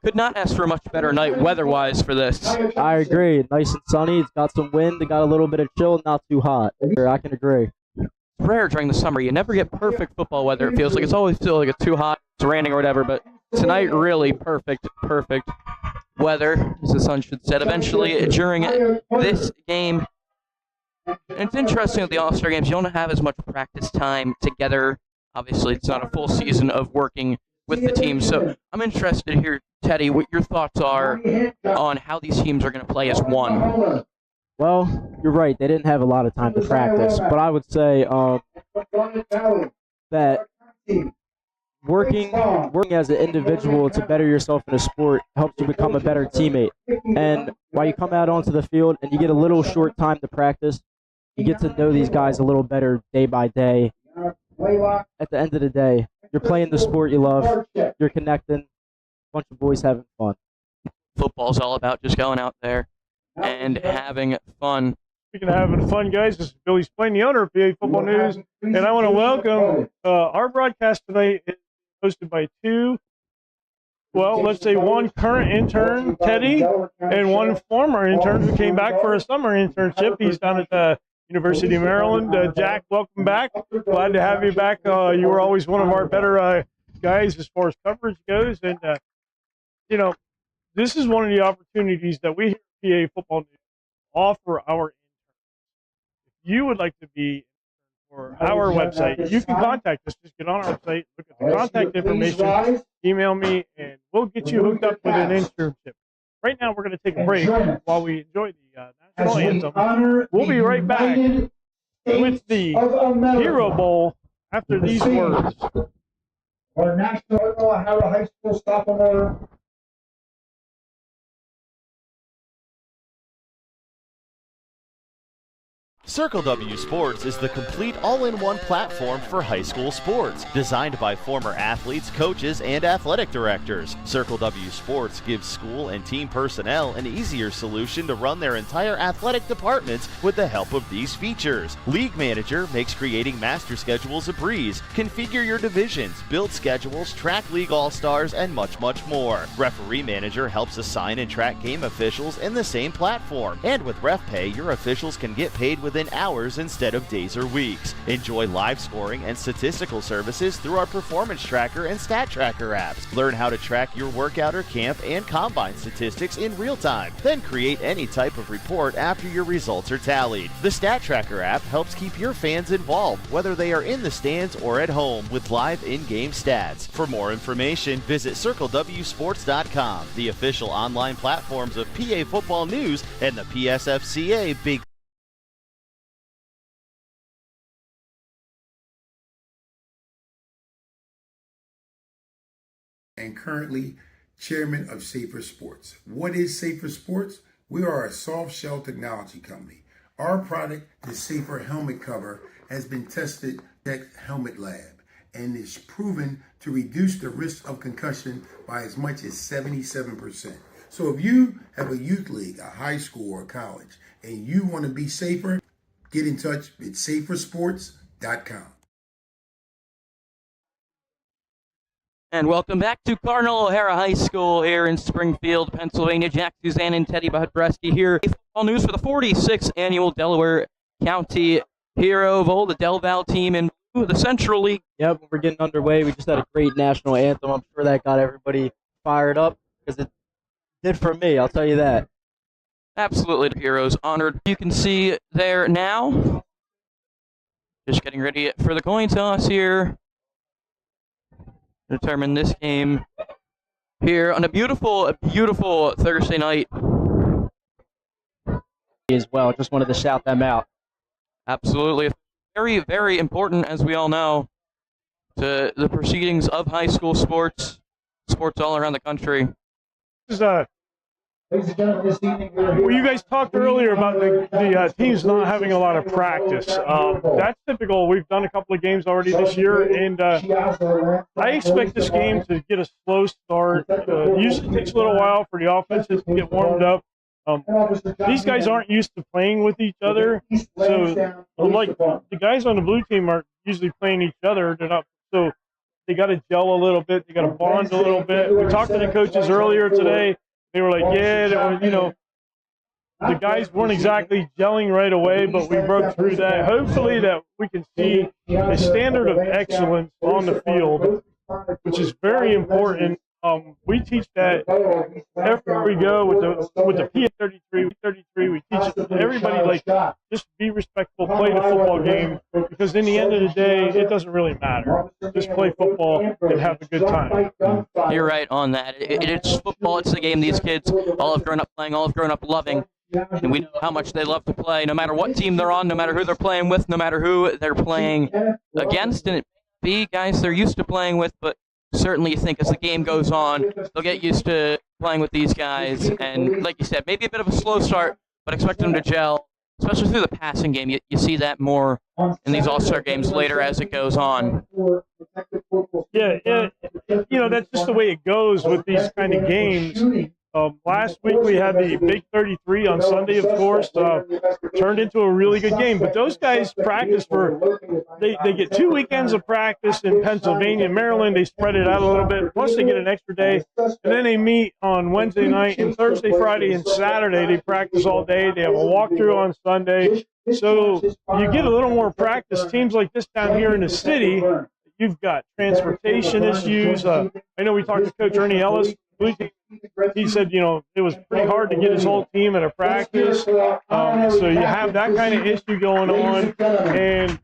Could not ask for a much better night weather-wise for this. I agree. Nice and sunny. It's got some wind. It got a little bit of chill. Not too hot. I can agree. It's rare during the summer. You never get perfect football weather. It feels like it's always still like it's too hot, it's raining or whatever. But tonight, really perfect weather, as the sun should set. Eventually, during this game, and it's interesting with the All-Star games, you don't have as much practice time together. Obviously, it's not a full season of working with the team. So I'm interested to hear, Teddy, what your thoughts are on how these teams are going to play as one. Well, you're right. They didn't have a lot of time to practice. But I would say that working as an individual to better yourself in a sport helps you become a better teammate. And while you come out onto the field and you get a little short time to practice, you get to know these guys a little better day by day. At the end of the day, you're playing the sport you love. You're connecting. A bunch of boys having fun. Football's all about just going out there and having fun. Speaking of having fun, guys, this is Billy Splain, the owner of PA Football News, and I want to welcome our broadcast tonight is hosted by one current intern, Teddy, and one former intern who came back for a summer internship. He's down at the University of Maryland. Jack, welcome back. Glad to have you back. You were always one of our better guys as far as coverage goes. And, this is one of the opportunities that we here at PA Football News offer our interns. If you would like to be for our website, you can contact us. Just get on our website, look at the contact information, email me, and we'll get you hooked up with an internship. Right now, we're going to take a break while we enjoy the national anthem. We'll be right back with the Hero Bowl after these words. Our National High School sophomore. Circle W Sports is the complete all-in-one platform for high school sports, designed by former athletes, coaches, and athletic directors. Circle W Sports gives school and team personnel an easier solution to run their entire athletic departments with the help of these features. League Manager makes creating master schedules a breeze. Configure your divisions, build schedules, track league all-stars, and much, much more. Referee Manager helps assign and track game officials in the same platform. And with RefPay, your officials can get paid within hours instead of days or weeks. Enjoy live scoring and statistical services through our Performance Tracker and Stat Tracker apps. Learn how to track your workout or camp and combine statistics in real time. Then create any type of report after your results are tallied. The Stat Tracker app helps keep your fans involved, whether they are in the stands or at home, with live in-game stats. For more information, visit CircleWSports.com, the official online platforms of PA Football News and the PSFCA Big and currently chairman of Safer Sports. What is Safer Sports? We are a soft shell technology company. Our product, the Safer Helmet Cover, has been tested at Helmet Lab and is proven to reduce the risk of concussion by as much as 77%. So if you have a youth league, a high school or college, and you want to be safer, get in touch with safersports.com. And welcome back to Cardinal O'Hara High School here in Springfield, Pennsylvania. Jack Suzanne and Teddy Budbreski here. Football news for the 46th annual Delaware County Hero Bowl, the Del Val team in the Central League. Yep, we're getting underway. We just had a great national anthem. I'm sure that got everybody fired up because it did for me, I'll tell you that. Absolutely, the Heroes honored. You can see there now. Just getting ready for the coin toss here. Determine this game here on a beautiful Thursday night. As well, just wanted to shout them out. Absolutely. Very, very important, as we all know, to the proceedings of high school sports all around the country. This is well, you guys talked earlier about the teams not having a lot of practice. That's typical. We've done a couple of games already this year, and I expect this game to get a slow start. Usually takes a little while for the offenses to get warmed up. These guys aren't used to playing with each other, so like the guys on the blue team aren't usually playing each other. They're not. So They got to gel a little bit. They got to bond a little bit. We talked to the coaches earlier today. They were like, yeah, you know, the guys weren't exactly gelling right away, but we broke through that. Hopefully that we can see a standard of excellence on the field, which is very important. We teach that everywhere we go with the PA33. We teach everybody, like, just be respectful, play the football game, because in the end of the day, it doesn't really matter. Just play football and have a good time. You're right on that. It's football. It's the game these kids all have grown up playing, all have grown up loving. And we know how much they love to play, no matter what team they're on, no matter who they're playing with, no matter who they're playing against. And it may be guys they're used to playing with, but certainly you think as the game goes on, they'll get used to playing with these guys. And like you said, maybe a bit of a slow start, but expect them to gel, especially through the passing game. You see that more in these all-star games later as it goes on. Yeah, you know, that's just the way it goes with these kind of games. Last week we had the Big 33 on Sunday, of course, turned into a really good game. But those guys practice they get 2 weekends of practice in Pennsylvania and Maryland. They spread it out a little bit. Plus they get an extra day. And then they meet on Wednesday night, and Thursday, Friday, and Saturday they practice all day. They have a walkthrough on Sunday. So you get a little more practice. Teams like this down here in the city, you've got transportation issues. I know we talked to Coach Ernie Ellis. He said, you know, it was pretty hard to get his whole team at a practice. So you have that kind of issue going on. And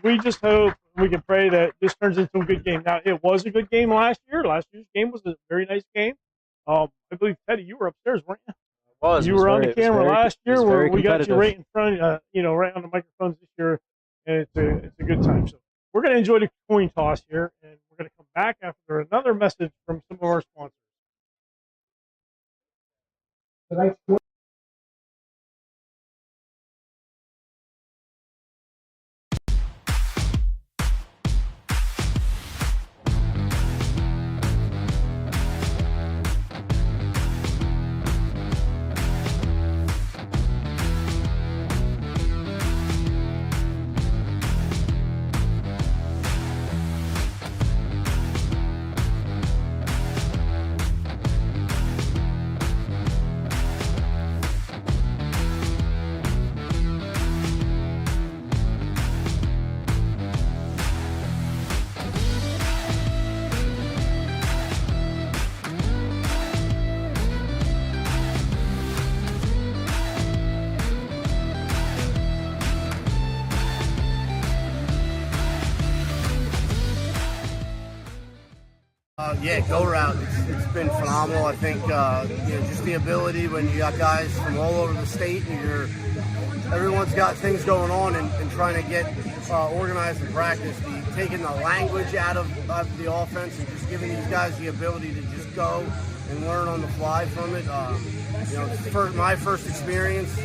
we just hope, we can pray that this turns into a good game. Now, it was a good game last year. Last year's game was a very nice game. I believe, Teddy, you were upstairs, weren't you? You were on the camera last year where we got you right in front, right on the microphones this year. And it's a good time. So we're going to enjoy the coin toss here, and we're going to come back after another message from some of our sponsors. Yeah, go route. It's been phenomenal. I think just the ability when you got guys from all over the state and everyone's got things going on and trying to get organized and practice. Taking the language out of the offense and just giving these guys the ability to just go and learn on the fly from it. It's my first experience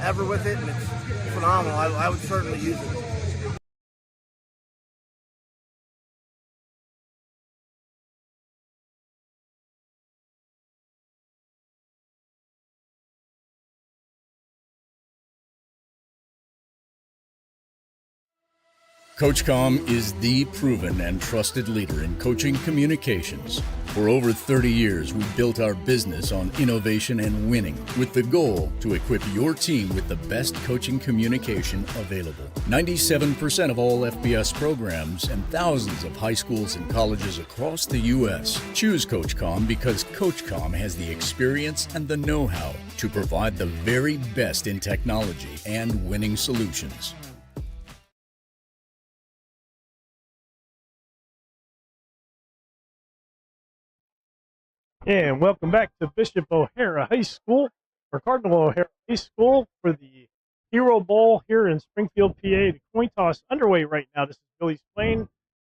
ever with it, and it's phenomenal. I would certainly use it. CoachComm is the proven and trusted leader in coaching communications. For over 30 years, we've built our business on innovation and winning, with the goal to equip your team with the best coaching communication available. 97% of all FBS programs and thousands of high schools and colleges across the U.S. choose CoachComm because CoachComm has the experience and the know-how to provide the very best in technology and winning solutions. And welcome back to Bishop O'Hara High School, or Cardinal O'Hara High School, for the Hero Bowl here in Springfield, PA. The coin toss underway right now. This is Billy's playing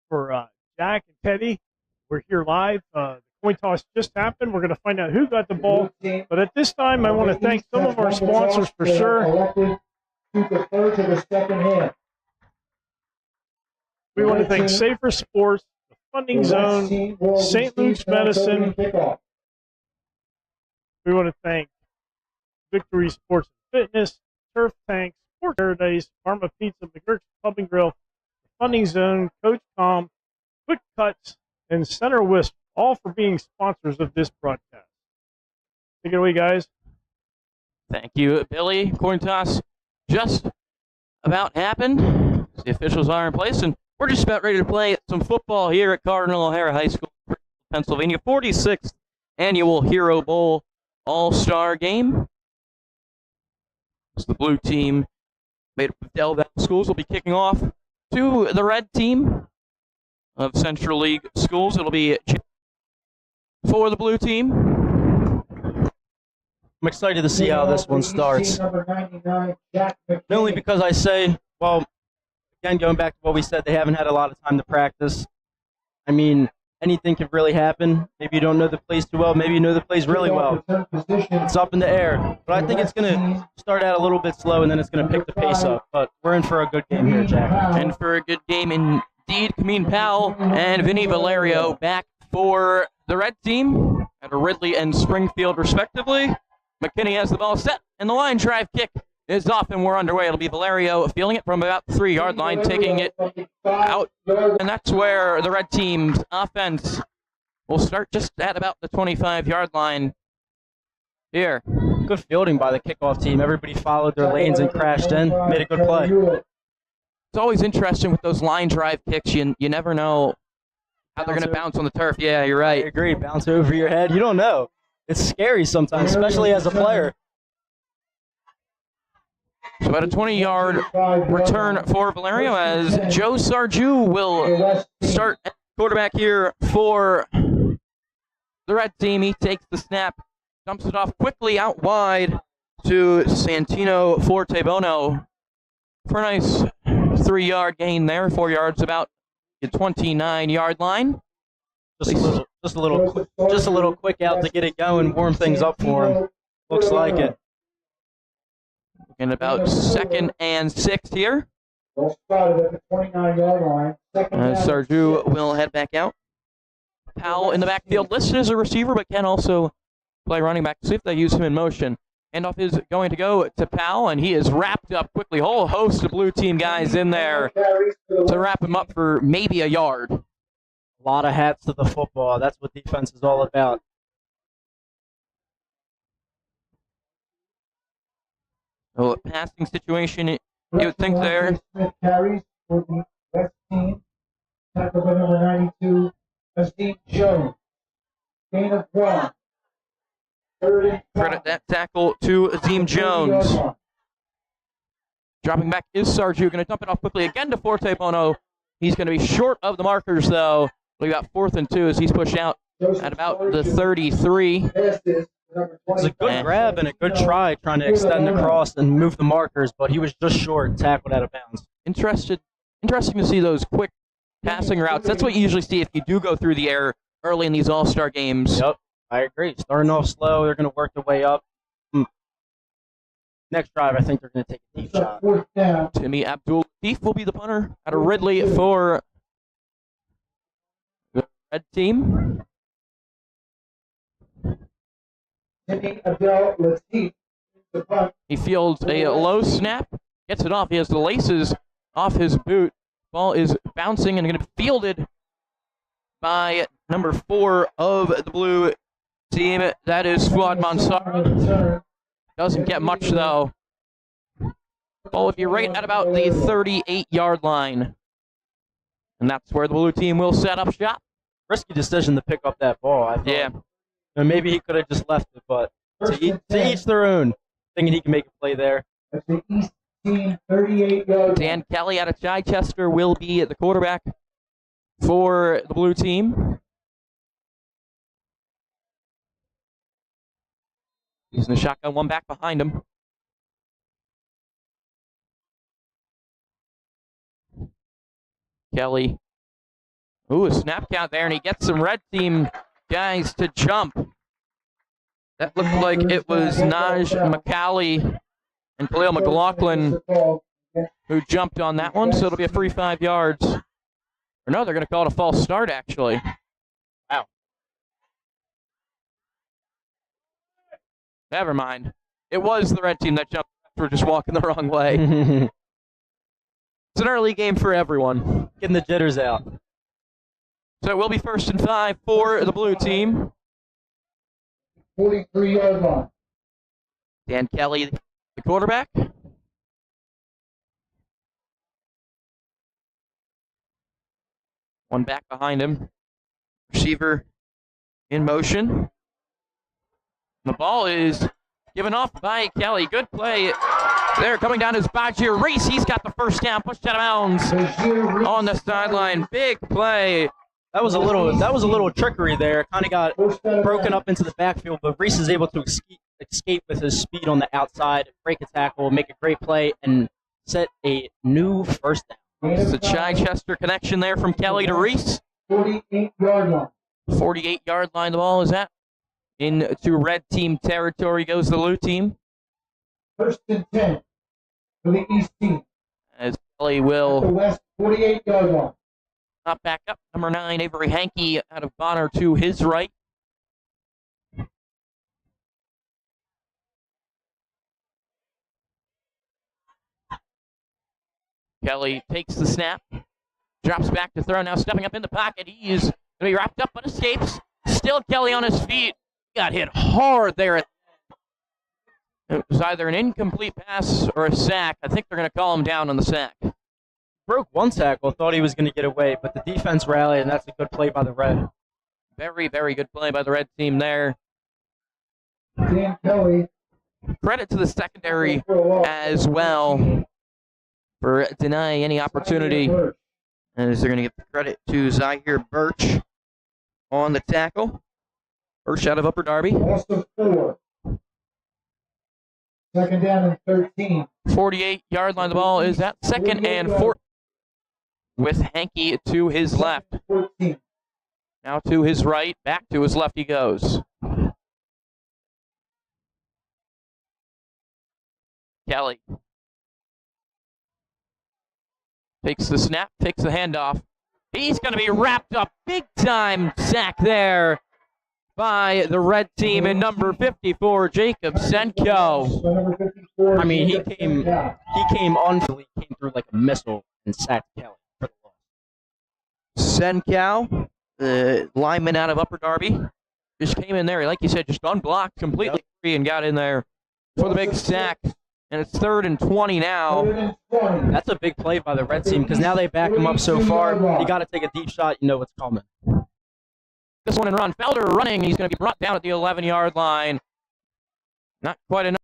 for Jack and Teddy. We're here live. The coin toss just happened. We're going to find out who got the ball. But at this time, I want to thank some of our sponsors for sure. We want to thank Safer Sports, the Funding Zone, St. Luke's Medicine. We want to thank Victory Sports and Fitness, Turf Tank, Sports Paradise, Parma Pizza, McGurk's Pub and Grill, the Funding Zone, CoachComm, Quick Cuts, and Center Wisp, all for being sponsors of this broadcast. Take it away, guys. Thank you, Billy. Coin toss just about happened. The officials are in place, and we're just about ready to play some football here at Cardinal O'Hara High School, Pennsylvania. 46th Annual Hero Bowl All-Star Game. So the blue team, made up of Del Valle Schools, will be kicking off to the red team of Central League Schools. It'll be for the blue team. I'm excited to see how this one starts. Not only because I say, well, again, going back to what we said, they haven't had a lot of time to practice. I mean, anything could really happen. Maybe you don't know the plays too well. Maybe you know the plays really well. It's up in the air. But I think it's going to start out a little bit slow, and then it's going to pick the pace up. But we're in for a good game here, Jack. And for a good game indeed, Kameen Powell and Vinny Valerio back for the red team at Ridley and Springfield, respectively. McKinney has the ball set, and the line drive kick is off, and we're underway. It'll be Valerio feeling it from about the 3-yard line, taking it out, and that's where the red team's offense will start just at about the 25-yard line here. Good fielding by the kickoff team. Everybody followed their lanes and crashed in. Made a good play. It's always interesting with those line drive kicks. You never know how they're going to bounce on the turf. Yeah, you're right. I agree. Bounce over your head. You don't know. It's scary sometimes, especially as a player. So about a 20-yard return for Valerio as Joe Sarju will start at quarterback here for the red team. He takes the snap, dumps it off quickly out wide to Santino Fortebono for a nice 3-yard gain there. 4 yards about the 29-yard line. Just a little quick out to get it going, warm things up for him. Looks like it. And about 2nd and 6 here. Sarju will head back out. Powell in the backfield, listed as a receiver, but can also play running back. See if they use him in motion. Handoff is going to go to Powell, and he is wrapped up quickly. Whole host of blue team guys in there to wrap him up for maybe a yard. A lot of hats to the football. That's what defense is all about. So a passing situation, you would think there. Carries for the West team. Tackle by number 92, Azim Jones. Gain of 1. Credit that tackle to Azim Jones. Dropping back is Sarju. Going to dump it off quickly again to Fortebono. He's going to be short of the markers, though. We got 4th and 2 as he's pushed out at about the 33. It was a good grab and a good try trying to extend the cross and move the markers, but he was just short and tackled out of bounds. Interesting to see those quick passing routes. That's what you usually see if you do go through the air early in these all-star games. Yep, I agree. Starting off slow, they're going to work their way up. Next drive, I think they're going to take a deep shot. Timmy Abdul-Latif will be the punter out of Ridley for the red team. He fields a low snap, gets it off. He has the laces off his boot. Ball is bouncing and going to be fielded by number 4 of the blue team. That is Fuad Mansar. Doesn't get much, though. Ball would be right at about the 38-yard line. And that's where the blue team will set up shop. Risky decision to pick up that ball, I thought. Yeah. Maybe he could have just left it, but to each their own. Thinking he can make a play there. Dan Kelly out of Chichester will be the quarterback for the blue team. Using the shotgun, one back behind him. Kelly. Ooh, a snap count there, and he gets some red team guys to jump. That looked like it was Naj McCallie and Khalil McLaughlin who jumped on that one, so it'll be a free 5 yards. Or no, they're going to call it a false start, actually. Wow. Never mind. It was the red team that jumped. We're just walking the wrong way. It's an early game for everyone. Getting the jitters out. So it will be 1st and 5 for the blue team. 43-yard line. Dan Kelly, the quarterback. One back behind him. Receiver in motion. The ball is given off by Kelly. Good play. There, coming down is Bajir Reese. He's got the first down, pushed out of bounds on the sideline. Big play. That was a little trickery there. Kind of got broken up into the backfield, but Reese is able to escape with his speed on the outside, break a tackle, make a great play, and set a new first down. It's a Chichester connection there from Kelly to Reese. 48-yard line. 48-yard line the ball is at. Into red team territory goes the blue team. 1st and 10 for the East team. As Kelly The will West 48-yard line. not back up. Number 9, Avery Hankey out of Bonner to his right. Kelly takes the snap, drops back to throw. Now stepping up in the pocket. He is going to be wrapped up but escapes. Still Kelly on his feet. Got hit hard there. It was either an incomplete pass or a sack. I think they're going to call him down on the sack. Broke one tackle, thought he was going to get away, but the defense rallied, and that's a good play by the Red. Very, very good play by the red team there. Dan Kelly. Credit to the secondary as well for denying any opportunity. As they're going to give the credit to Zahir Birch on the tackle. Birch out of Upper Darby. Also 4. 2nd down and 13. 48-yard line. The ball is at 2nd and 4. With Hankey to his left. 14. Now to his right. Back to his left he goes. Kelly takes the snap, takes the handoff. He's going to be wrapped up. Big time sack there by the red team in number 54, Jacob Senko. I mean, he came through like a missile and sacked Kelly for the loss. Senko, the lineman out of Upper Darby, just came in there, like you said, just unblocked, completely free, and got in there for the big sack. And it's 3rd and 20 now. That's a big play by the red team because now they back him up so far. You got to take a deep shot. You know what's coming. This one and run. Felder running. He's going to be brought down at the 11-yard line. Not quite enough.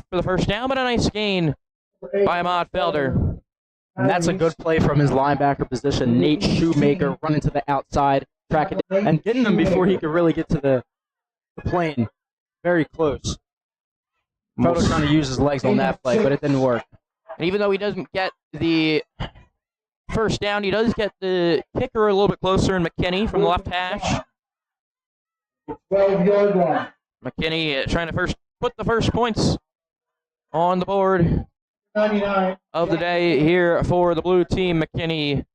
For the first down, but a nice gain by Ahmad Felder. And that's a good play from his linebacker position. Nate Shoemaker running to the outside, tracking and getting him before he could really get to the plane. Very close. Felder trying to use his legs on that play, but it didn't work. And even though he doesn't get the first down, he does get the kicker a little bit closer in McKinney from the left hash. 12-yard line. McKinney trying to put the first points on the board 99. of the day here for the blue team. McKinney,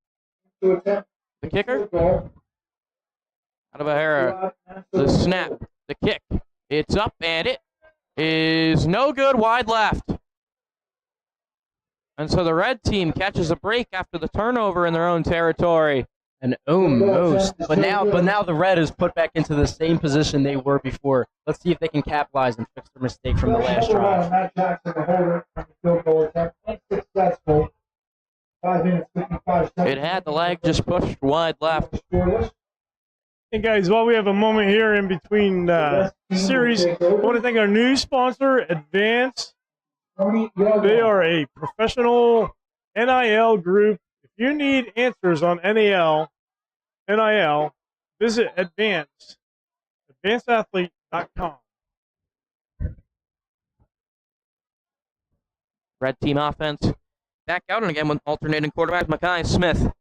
the kicker. Out of O'Hara, the snap, the kick. It's up, and it is no good, wide left. And so the red team catches a break after the turnover in their own territory. And almost. But now the red is put back into the same position they were before. Let's see if they can capitalize and fix their mistake from the last drive. Matt Jackson, the holder, from the field goal attempt. Unsuccessful. 5 minutes, 55 seconds. It had the leg just pushed wide left. Hey guys, while we have a moment here in between series, I want to thank our new sponsor, Advance. They are a professional NIL group. If you need answers on NIL, visit advanceathlete.com. Red team offense back out and again with alternating quarterbacks. Makai Smith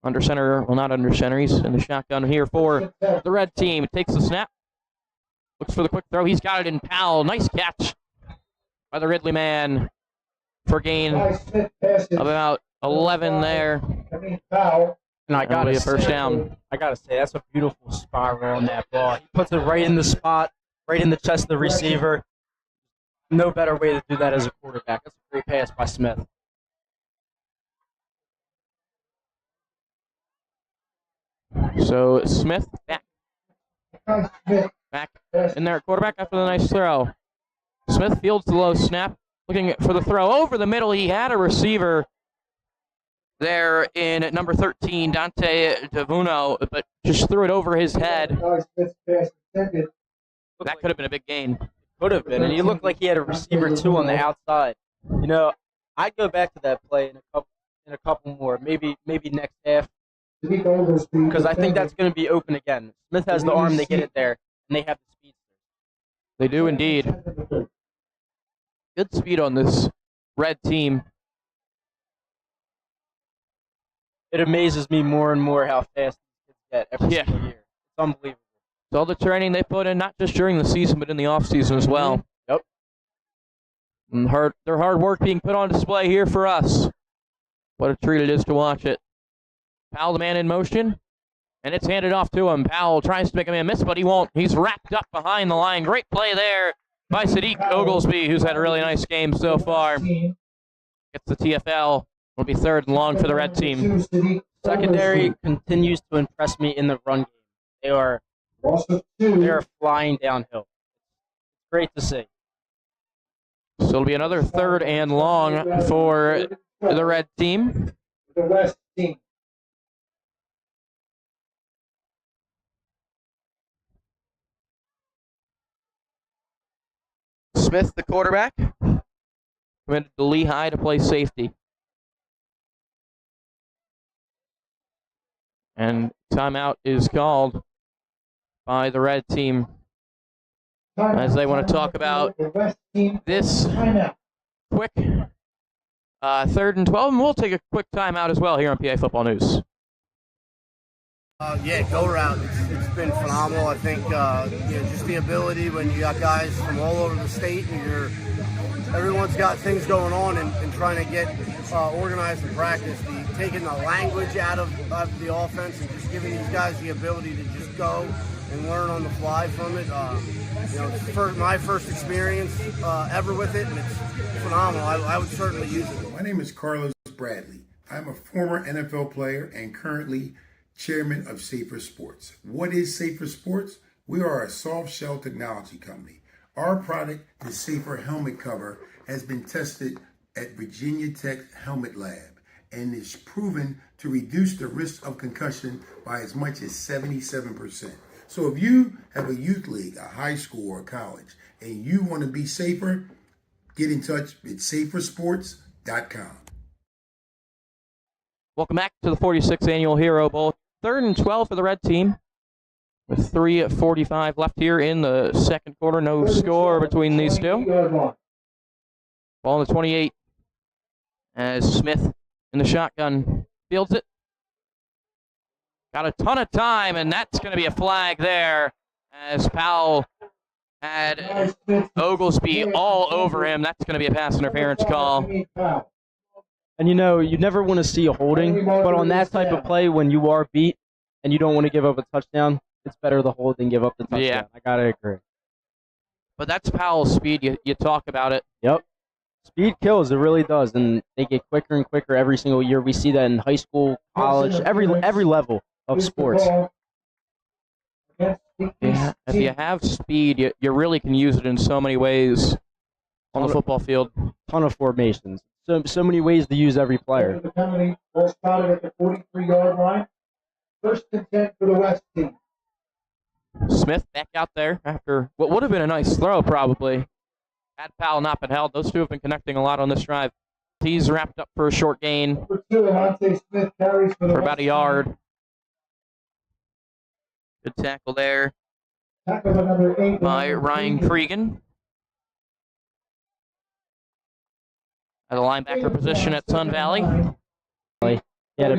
Under center, well, not under center. He's in the shotgun here for the red team. Takes the snap. Looks for the quick throw. He's got it in Powell. Nice catch by the Ridley man for gain of about 11 there. And I got a first down. I gotta say, that's a beautiful spiral on that ball. He puts it right in the spot, right in the chest of the receiver. No better way to do that as a quarterback. That's a great pass by Smith. So Smith back in there at quarterback after the nice throw. Smith fields the low snap, looking for the throw over the middle. He had a receiver there in at number 13, Dante DeVuno, but just threw it over his head. That could have been a big gain. Could have been, and he looked like he had a receiver too on the outside. You know, I'd go back to that play in a couple more, maybe next half, because I think that's going to be open again. Smith has the arm to get it there, and they have the speed. They do indeed. Good speed on this red team. It amazes me more and more how fast these kids get every single year. It's unbelievable. It's all the training they put in, not just during the season, but in the offseason as well. Yep. And their hard work being put on display here for us. What a treat it is to watch it. Powell, the man in motion, and it's handed off to him. Powell tries to make a man miss, but he won't. He's wrapped up behind the line. Great play there by Sadiq Oglesby, who's had a really nice game so far. Gets the TFL. It'll be third and long for the red team. Secondary continues to impress me in the run game. They are flying downhill. Great to see. So it'll be another third and long for the red team. The West team. Smith, the quarterback, committed to Lehigh to play safety. And timeout is called by the red team as they want to talk about this quick third and 12. And we'll take a quick timeout as well here on PA Football News. Yeah, go route. It's been phenomenal. I think just the ability when you got guys from all over the state and everyone's got things going on and trying to get organized and practice. Taking the language out of the offense and just giving these guys the ability to just go and learn on the fly from it. It's my first experience ever with it, and it's phenomenal. I would certainly use it. My name is Carlos Bradley. I'm a former NFL player and currently chairman of Safer Sports. What is Safer Sports? We are a soft shell technology company. Our product, the Safer Helmet Cover, has been tested at Virginia Tech Helmet Lab and is proven to reduce the risk of concussion by as much as 77%. So if you have a youth league, a high school or a college, and you want to be safer, get in touch with safersports.com. Welcome back to the 46th Annual Hero Bowl. Third and 12 for the red team with 3:45 left here in the second quarter. No score between these two. Ball on the 28 as Smith in the shotgun fields it. Got a ton of time, and that's going to be a flag there as Powell had Oglesby all over him. That's going to be a pass interference call. And you never want to see a holding, but on that type of play, when you are beat and you don't want to give up a touchdown, it's better to hold than give up the touchdown. Yeah. I got to agree. But that's Powell's speed. You talk about it. Yep. Speed kills. It really does. And they get quicker and quicker every single year. We see that in high school, college, every level of sports. Yeah. If you have speed, you really can use it in so many ways on the football field. Ton of formations. So many ways to use every player. The penalty ball spotted at the 43-yard line. First and 10 for the West team. Smith back out there after what would have been a nice throw, probably. Had Powell not been held. Those two have been connecting a lot on this drive. He's wrapped up for a short gain Number 2, Alante Smith carries for about a yard. Good tackle there Tackle by number 8 by Ryan Cregan. At the linebacker position at Sun Valley. He had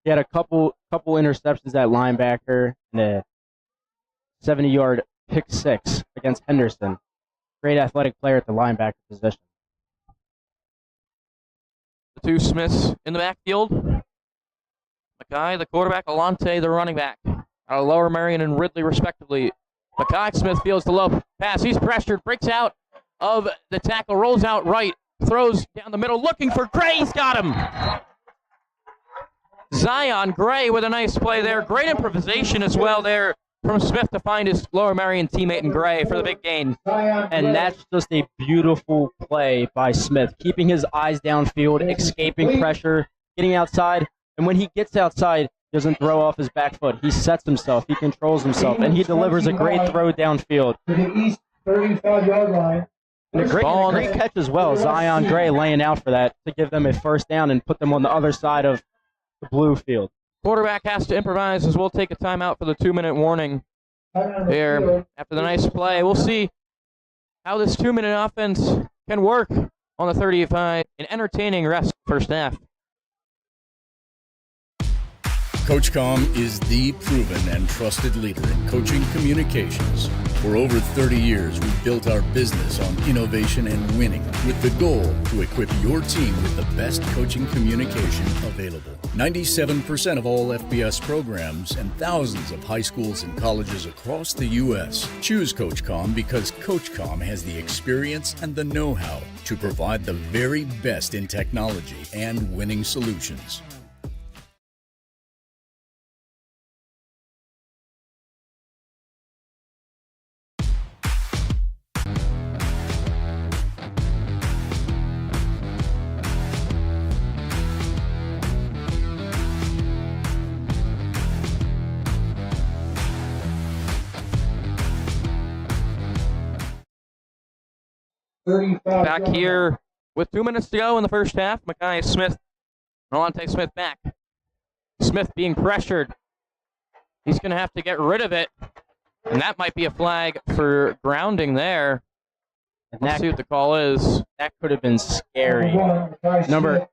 He had a couple interceptions at linebacker and a 70-yard pick six against Henderson. Great athletic player at the linebacker position. The two Smiths in the backfield. Mackay, the quarterback, Alante, the running back. Lower Marion and Ridley, respectively. Mackay Smith fields the low pass. He's pressured, breaks out of the tackle, rolls out right, throws down the middle, looking for Gray. He's got him. Zion Gray with a nice play there. Great improvisation as well there from Smith to find his Lower Marion teammate in Gray for the big gain. And that's just a beautiful play by Smith, keeping his eyes downfield, escaping pressure, getting outside. And when he gets outside, he doesn't throw off his back foot. He sets himself, he controls himself, and he delivers a great throw downfield. To the east 35-yard line. And a great catch as well. Zion Gray laying out for that to give them a first down and put them on the other side of the blue field. Quarterback has to improvise as we'll take a timeout for the 2-minute warning here after the nice play. We'll see how this 2-minute offense can work on the 35. An entertaining rest first half. CoachComm is the proven and trusted leader in coaching communications. For over 30 years, we've built our business on innovation and winning with the goal to equip your team with the best coaching communication available. 97% of all FBS programs and thousands of high schools and colleges across the U.S. choose CoachComm because CoachComm has the experience and the know-how to provide the very best in technology and winning solutions. Back here with 2 minutes to go in the first half. Mackay Smith, Nolante Smith back. Smith being pressured. He's going to have to get rid of it. And that might be a flag for grounding there. Let's see what the call is. That could have been scary. Number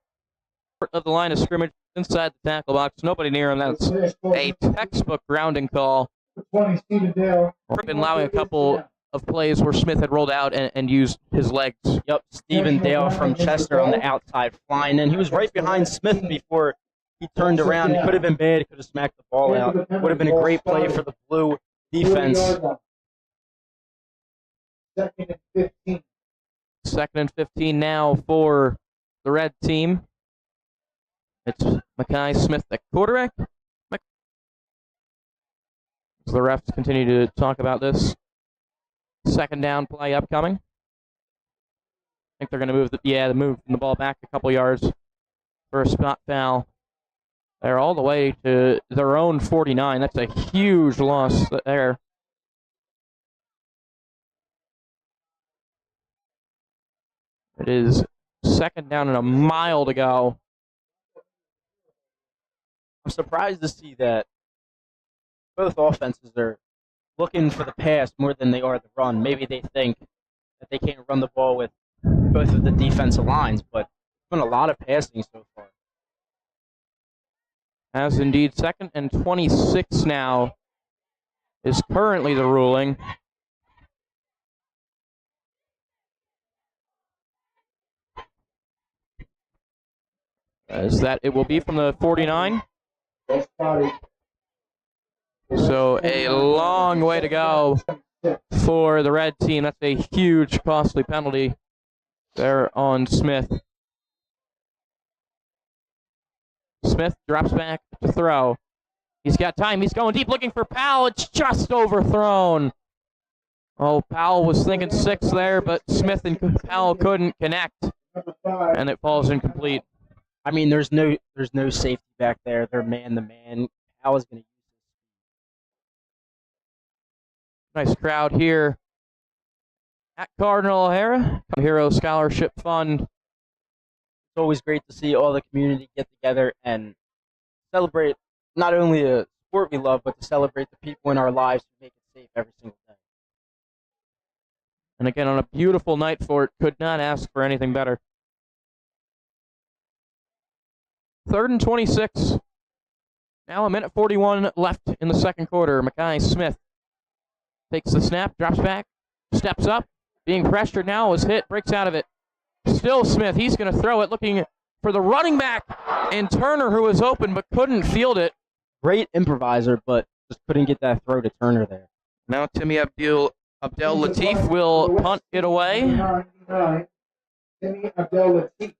of the line of scrimmage inside the tackle box. Nobody near him. That's a textbook grounding call. We've been allowing a couple of plays where Smith had rolled out and used his legs. Yep, Stephen Dale from Chester on the outside flying in. He was right behind Smith before he turned around. It could have been bad. He could have smacked the ball out. Would have been a great play for the blue defense. Second and 15. Second and 15 now for the red team. It's Mackay Smith, the quarterback. So the refs continue to talk about this. Second down play upcoming. I think they're going to move the ball back a couple yards for a spot foul. They're all the way to their own 49. That's a huge loss there. It is second down and a mile to go. I'm surprised to see that both offenses are looking for the pass more than they are the run. Maybe they think that they can't run the ball with both of the defensive lines, but it's been a lot of passing so far. As indeed, second and 26 now is currently the ruling. As that it will be from the 49. So a long way to go for the red team. That's a huge, costly penalty there on Smith. Smith drops back to throw. He's got time. He's going deep looking for Powell. It's just overthrown. Oh, Powell was thinking 6 there, but Smith and Powell couldn't connect, and it falls incomplete. I mean, there's no safety back there. They're man-to-man. Powell's going to. Nice crowd here at Cardinal O'Hara. Hero Scholarship Fund. It's always great to see all the community get together and celebrate not only a sport we love, but to celebrate the people in our lives who make it safe every single day. And again, on a beautiful night for it, could not ask for anything better. Third and 26 Now a minute 41 left in the second quarter. Mackay Smith takes the snap, drops back, steps up, being pressured now, was hit, breaks out of it. Still Smith, he's going to throw it, looking for the running back, and Turner, who was open but couldn't field it. Great improviser, but just couldn't get that throw to Turner there. Now Timmy Abdel Latif will punt it away. 99, Timmy Abdel Latif.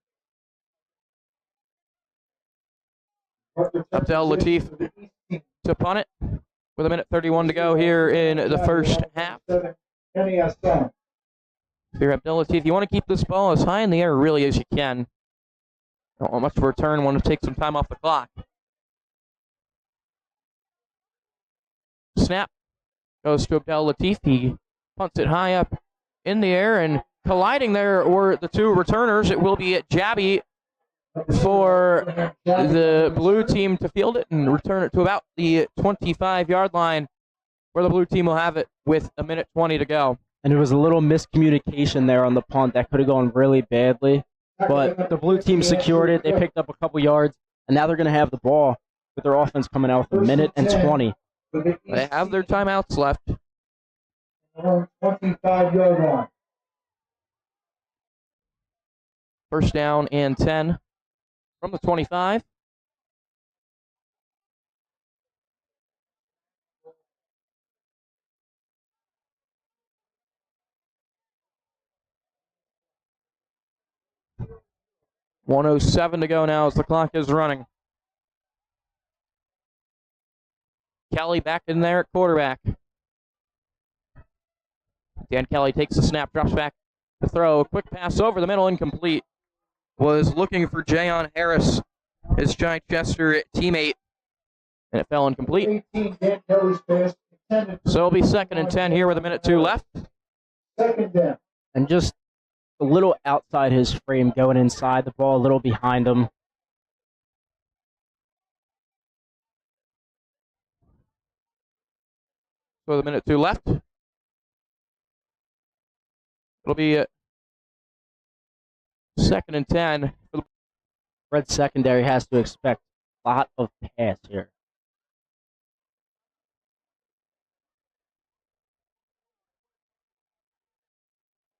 Abdel Latif to punt it with a minute 31 to go here in the first half. If you're Abdel Latif, you want to keep this ball as high in the air really as you can. Don't want much of a return, want to take some time off the clock. Snap goes to Abdel Latif. He punts it high up in the air, and colliding there were the two returners. It will be Jabby for the blue team to field it and return it to about the 25-yard line, where the blue team will have it with a minute 20 to go. And it was a little miscommunication there on the punt that could have gone really badly. But the blue team secured it. They picked up a couple yards, and now they're going to have the ball with their offense coming out with a minute and 20. They have their timeouts left. 25-yard line. First down and 10 from the 25. .107 to go now as the clock is running. Kelly back in there at quarterback. Dan Kelly takes the snap, drops back to throw. A quick pass over the middle, incomplete. Was looking for Jayon Harris, his Chichester teammate, and it fell incomplete. So it'll be 2nd and 10 here with a minute 2 left. Second down. And just a little outside his frame, going inside the ball, a little behind him. So the minute 2 left. It'll be 2nd and 10. Red secondary has to expect a lot of pass here.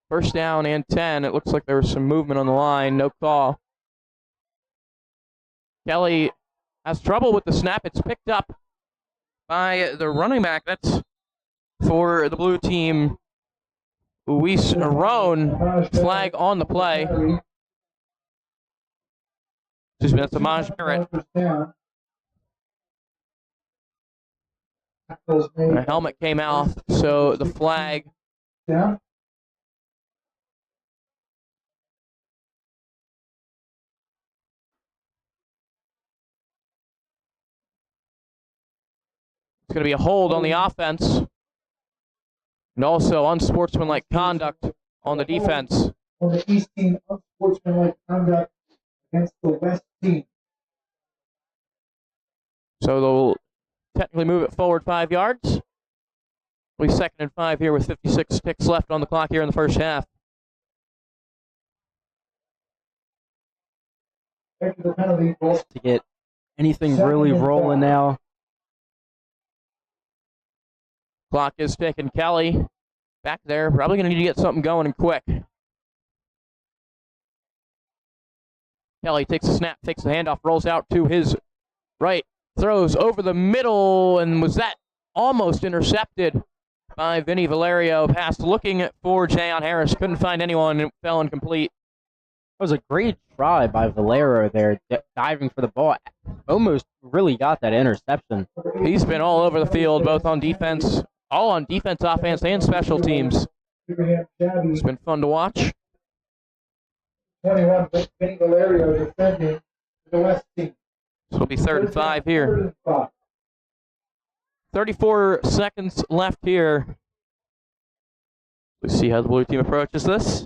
First down and 10. It looks like there was some movement on the line. No call. Kelly has trouble with the snap. It's picked up by the running back. That's for the blue team. Luis Aron. Flag on the play. Excuse me, that's Amaj Barrett. The helmet came out, so the flag. Down. It's going to be a hold on the offense, and also unsportsmanlike conduct on the defense. On the East team, unsportsmanlike conduct against the West team. So they'll technically move it forward 5 yards. It'll be 2nd and 5 here with 56 ticks left on the clock here in the first half. After the penalty, ball To get anything really rolling now. Clock is ticking. Kelly back there. Probably going to need to get something going and quick. Kelly takes a snap, takes the handoff, rolls out to his right, throws over the middle, and was that almost intercepted by Vinny Valerio. Pass looking for Jayon Harris. Couldn't find anyone. It fell incomplete. It was a great try by Valero there, diving for the ball. Almost really got that interception. He's been all over the field, both on defense, all on defense, offense, and special teams. It's been fun to watch. 21, Vinny Valerio defending the West team. So it'll be 3rd and 5 here. 34 seconds left here. Let's see how the blue team approaches this.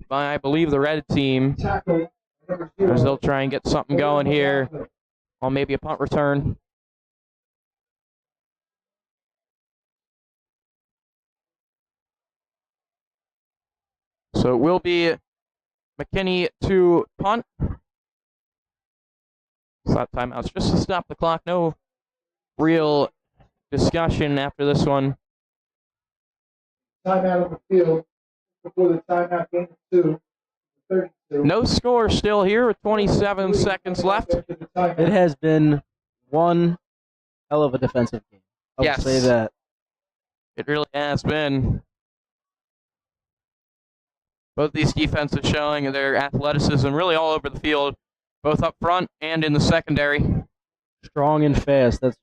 By, I believe, the red team, as they'll try and get something going here on maybe a punt return. So it will be McKinney to punt. Stop timeouts just to stop the clock. No real discussion after this one. Timeout on the field before the timeout game 2. 32. No score still here with 27 seconds left. It has been one hell of a defensive game. I would say that. It really has been. Both these defenses showing their athleticism really all over the field, both up front and in the secondary. Strong and fast. That's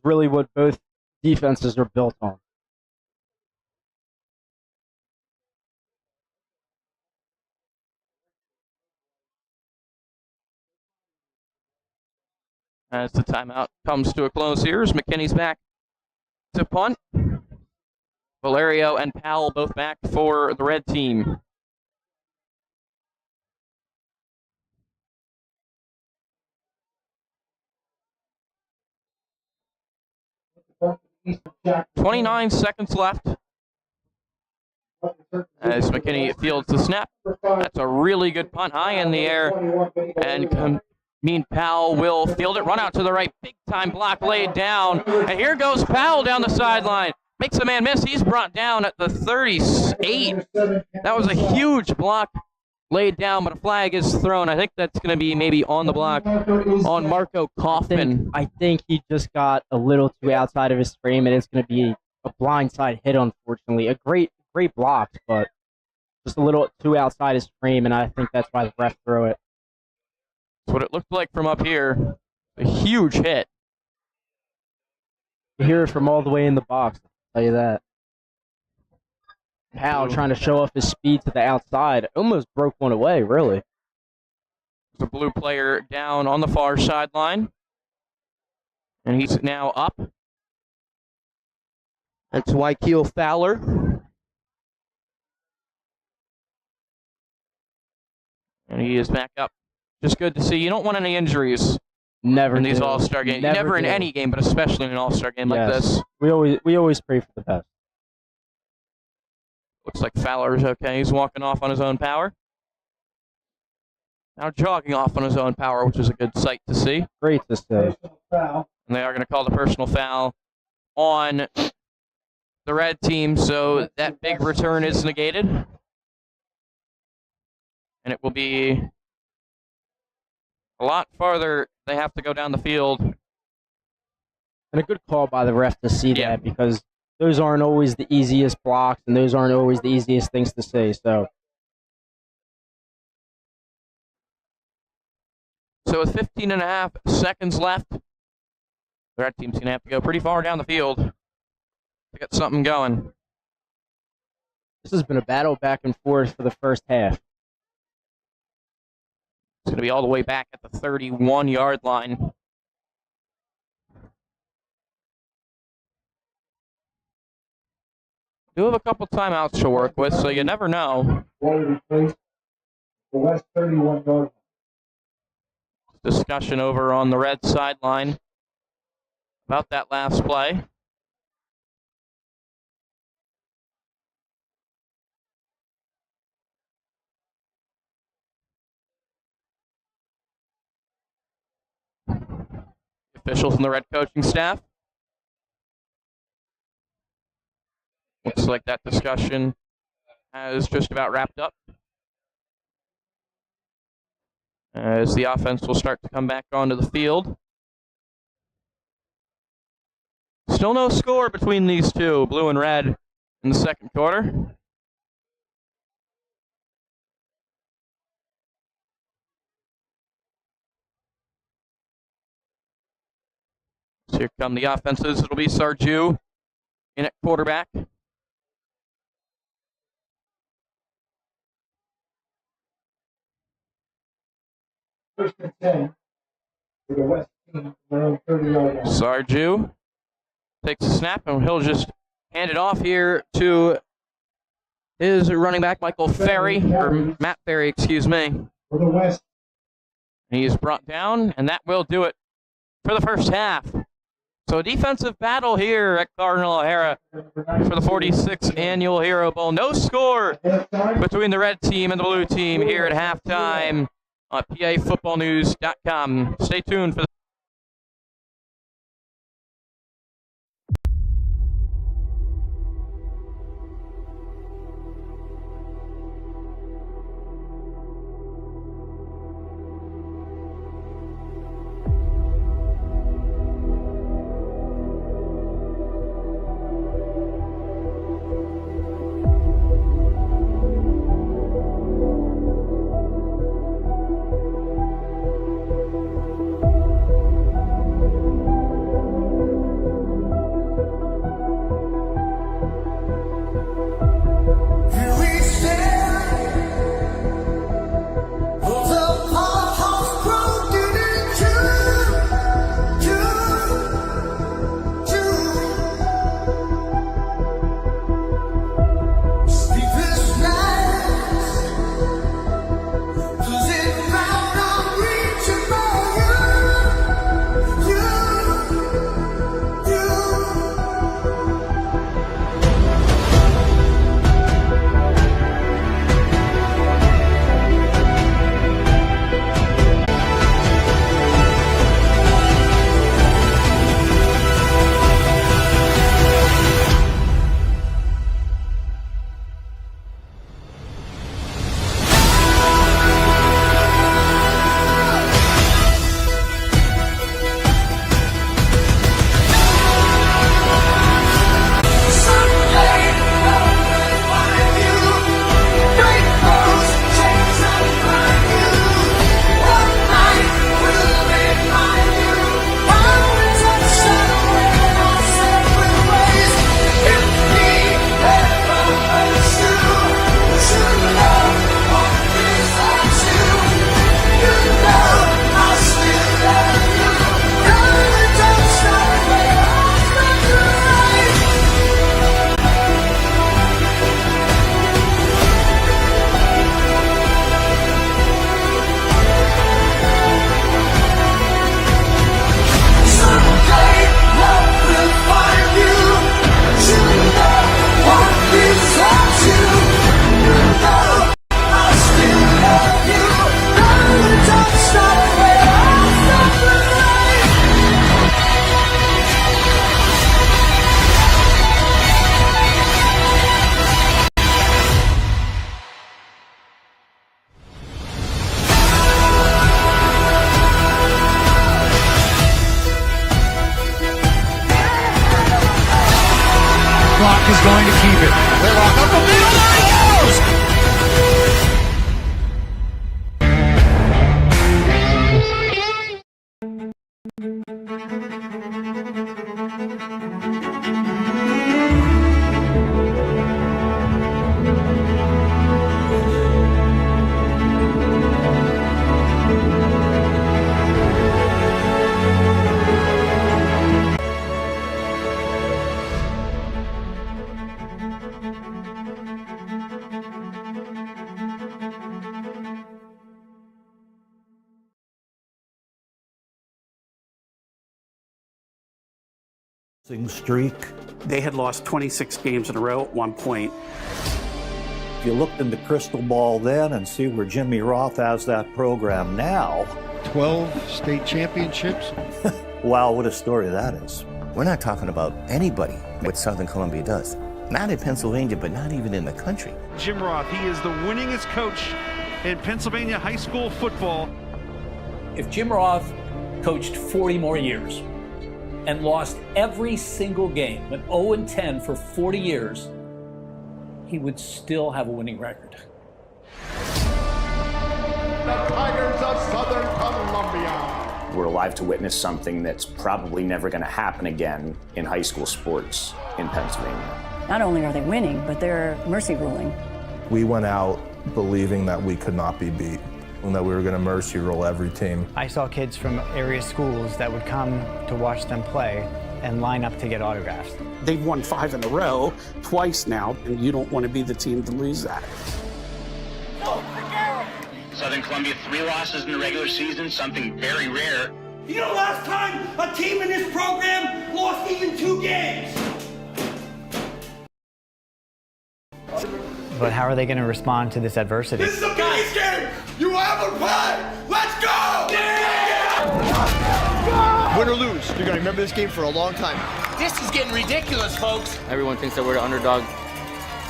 really what both defenses are built on. As the timeout comes to a close here, as McKinney's back to punt. Valerio and Powell both back for the red team. "29 seconds left as McKinney fields the snap. That's a really good punt, high in the air, and Powell will field it, run out to the right, big time block laid down, and here goes Powell down the sideline. Makes a man miss. He's brought down at the 38. That was a huge block laid down, but a flag is thrown. I think that's going to be maybe on the block on Marco Kaufman. I think he just got a little too outside of his frame, and it's going to be a blindside hit, unfortunately. A great block, but just a little too outside his frame, and I think that's why the ref threw it. That's what it looked like from up here. A huge hit. You hear it from all the way in the box, I'll tell you that. Powell trying to show off his speed to the outside. Almost broke one away, really. The blue player down on the far sideline. And he's now up. That's Wykeel Fowler. And he is back up. Just good to see. You don't want any injuries Never in these do. All-Star games. Never in do. any game, but especially in an All-Star game like Yes. this. We always pray for the best. Looks like Fowler's okay. He's walking off on his own power. Now jogging off on his own power, which is a good sight to see. Great to see. And they are going to call the personal foul on the red team, so that big return is negated. And it will be a lot farther. They have to go down the field. And a good call by the ref to see Yeah. that, because those aren't always the easiest blocks, and those aren't always the easiest things to see. So with 15 and a half seconds left, the red team's going to have to go pretty far down the field to get something going. this has been a battle back and forth for the first half. It's going to be all the way back at the 31-yard line. Do have a couple timeouts to work with, so you never know. The West 31 yard. Discussion over on the red sideline about that last play. Officials and the red coaching staff. Looks like that discussion has just about wrapped up, as the offense will start to come back onto the field. Still no score between these two, blue and red, in the second quarter. So here come the offenses. It'll be Sarju in at quarterback. First and 10 for the West team, their own 30-yard line. Sarju takes a snap, and he'll just hand it off here to his running back, Michael Ferry, or Matt Ferry, excuse me. For the West, He's brought down, and that will do it for the first half. So a defensive battle here at Cardinal O'Hara for the 46th Annual Hero Bowl. No score between the red team and the blue team here at halftime on PAFootballNews.com. Stay tuned for the clock is going to keep it. Whitlock up the middle, there he goes! Streak. They had lost 26 games in a row at one point. If you looked in the crystal ball then and see where Jimmy Roth has that program now. 12 state championships. Wow, what a story that is. We're not talking about anybody what Southern Columbia does. Not in Pennsylvania, but not even in the country. Jim Roth, he is the winningest coach in Pennsylvania high school football. If Jim Roth coached 40 more years and lost every single game, went 0-10 for 40 years, he would still have a winning record. The Tigers of Southern Columbia. We're alive to witness something that's probably never going to happen again in high school sports in Pennsylvania. Not only are they winning, but they're mercy ruling. We went out believing that we could not be beat and that we were going to mercy rule every team. I saw kids from area schools that would come to watch them play and line up to get autographs. They've won 5 in a row, twice now, and you don't want to be the team to lose that. Southern Columbia, 3 losses in the regular season, something very rare. You know, last time a team in this program lost even 2 games. But how are they going to respond to this adversity? This is the biggest game you ever play. Let's go! Win or lose, you're going to remember this game for a long time. This is getting ridiculous, folks. Everyone thinks that we're the underdog.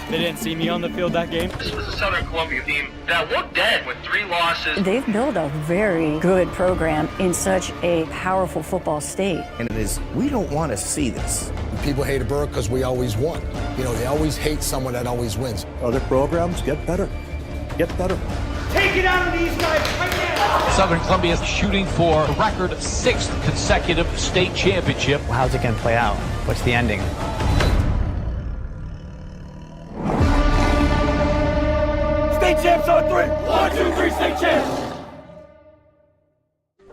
They didn't see me on the field that game. This was a Southern Columbia team that looked dead with 3 losses. They've built a very good program in such a powerful football state. And it is, we don't want to see this. People hate Burke because we always won. You know, they always hate someone that always wins. Other programs get better. Get better. Take it out of these guys right now. Southern Columbia is shooting for a record 6th consecutive state championship. Well, how's it going to play out? What's the ending? State champs on 3. 1, 2, 3, state champs.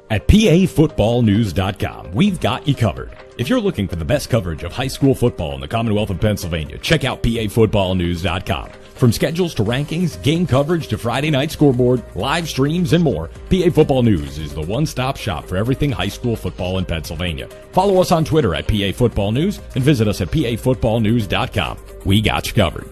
At PAFootballNews.com, we've got you covered. If you're looking for the best coverage of high school football in the Commonwealth of Pennsylvania, check out PAFootballNews.com. From schedules to rankings, game coverage to Friday night scoreboard, live streams, and more, PA Football News is the one-stop shop for everything high school football in Pennsylvania. Follow us on Twitter at PAFootballNews and visit us at PAFootballNews.com. We got you covered.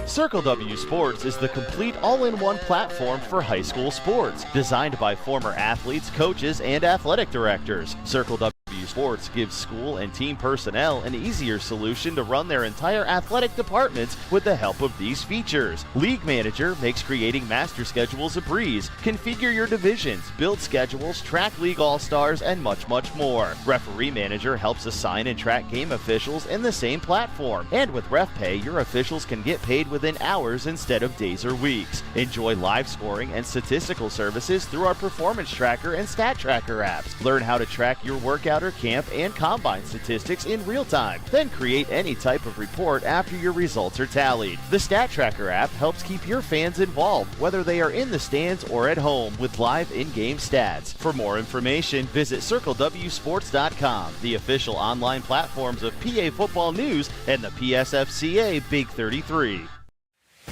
Circle W Sports is the complete all-in-one platform for high school sports, designed by former athletes, coaches, and athletic directors. Circle W Sports gives school and team personnel an easier solution to run their entire athletic departments with the help of these features. League Manager makes creating master schedules a breeze. Configure your divisions, build schedules, track league all-stars, and much, much more. Referee Manager helps assign and track game officials in the same platform. And with RefPay, your officials can get paid within hours instead of days or weeks. Enjoy live scoring and statistical services through our Performance Tracker and Stat Tracker apps. Learn how to track your workout or camp and combine statistics in real time. Then create any type of report after your results are tallied. The Stat Tracker app helps keep your fans involved, whether they are in the stands or at home, with live in-game stats. For more information, visit CircleWSports.com, the official online platforms of PA Football News and the PSFCA Big 33.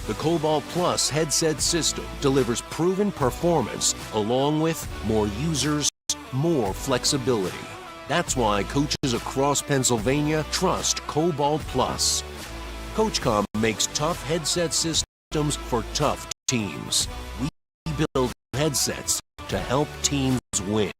The Cobalt Plus headset system delivers proven performance along with more users, more flexibility. That's why coaches across Pennsylvania trust Cobalt Plus. CoachCom makes tough headset systems for tough teams. We build headsets to help teams win.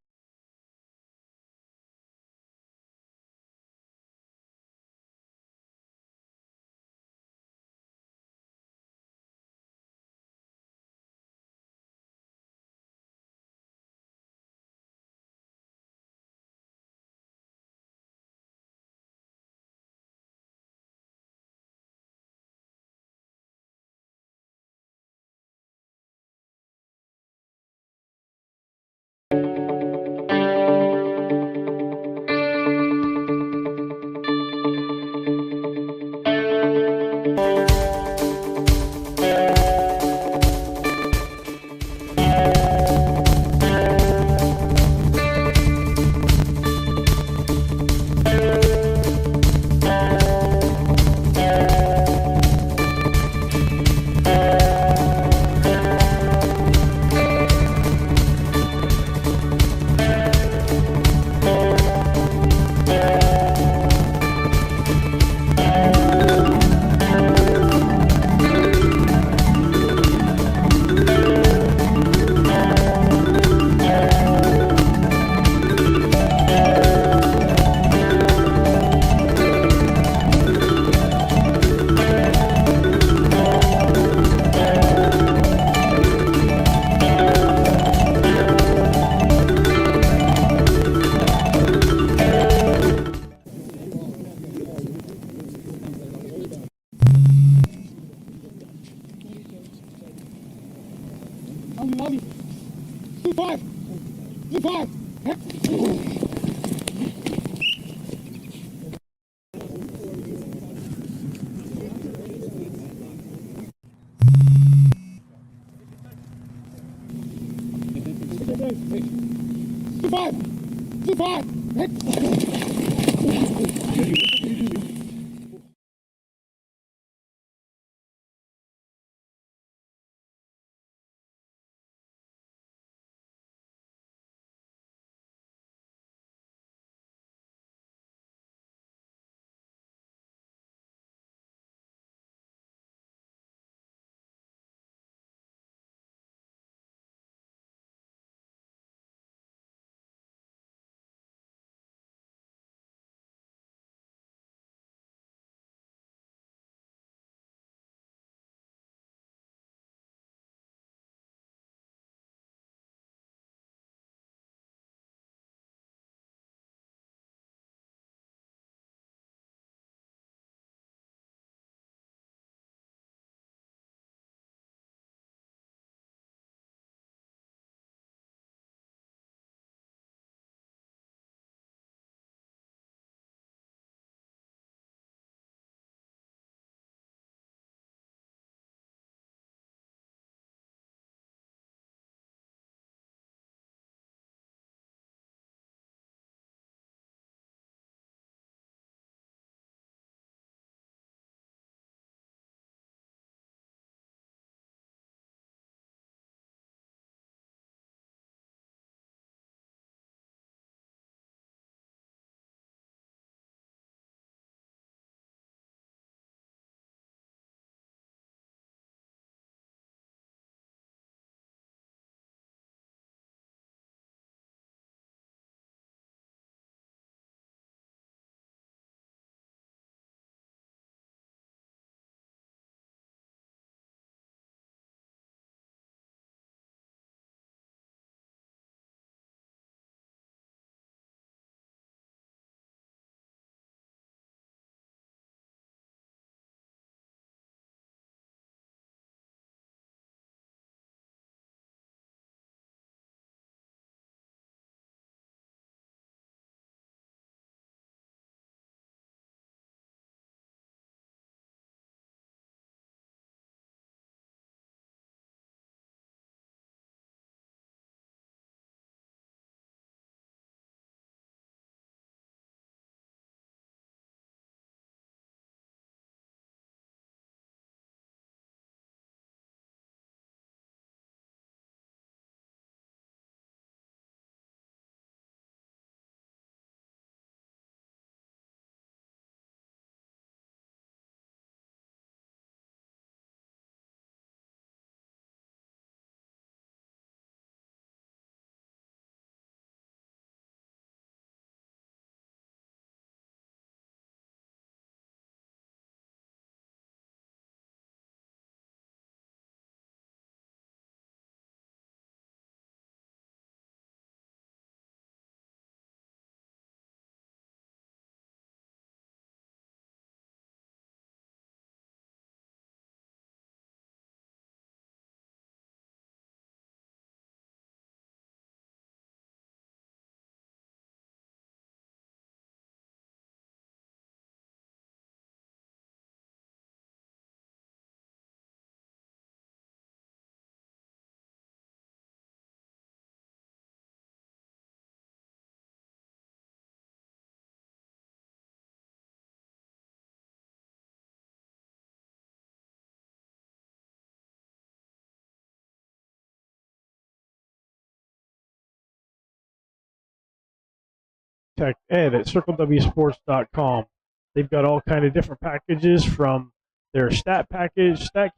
contact Ed at circlewsports.com. They've got all kind of different packages, from their stat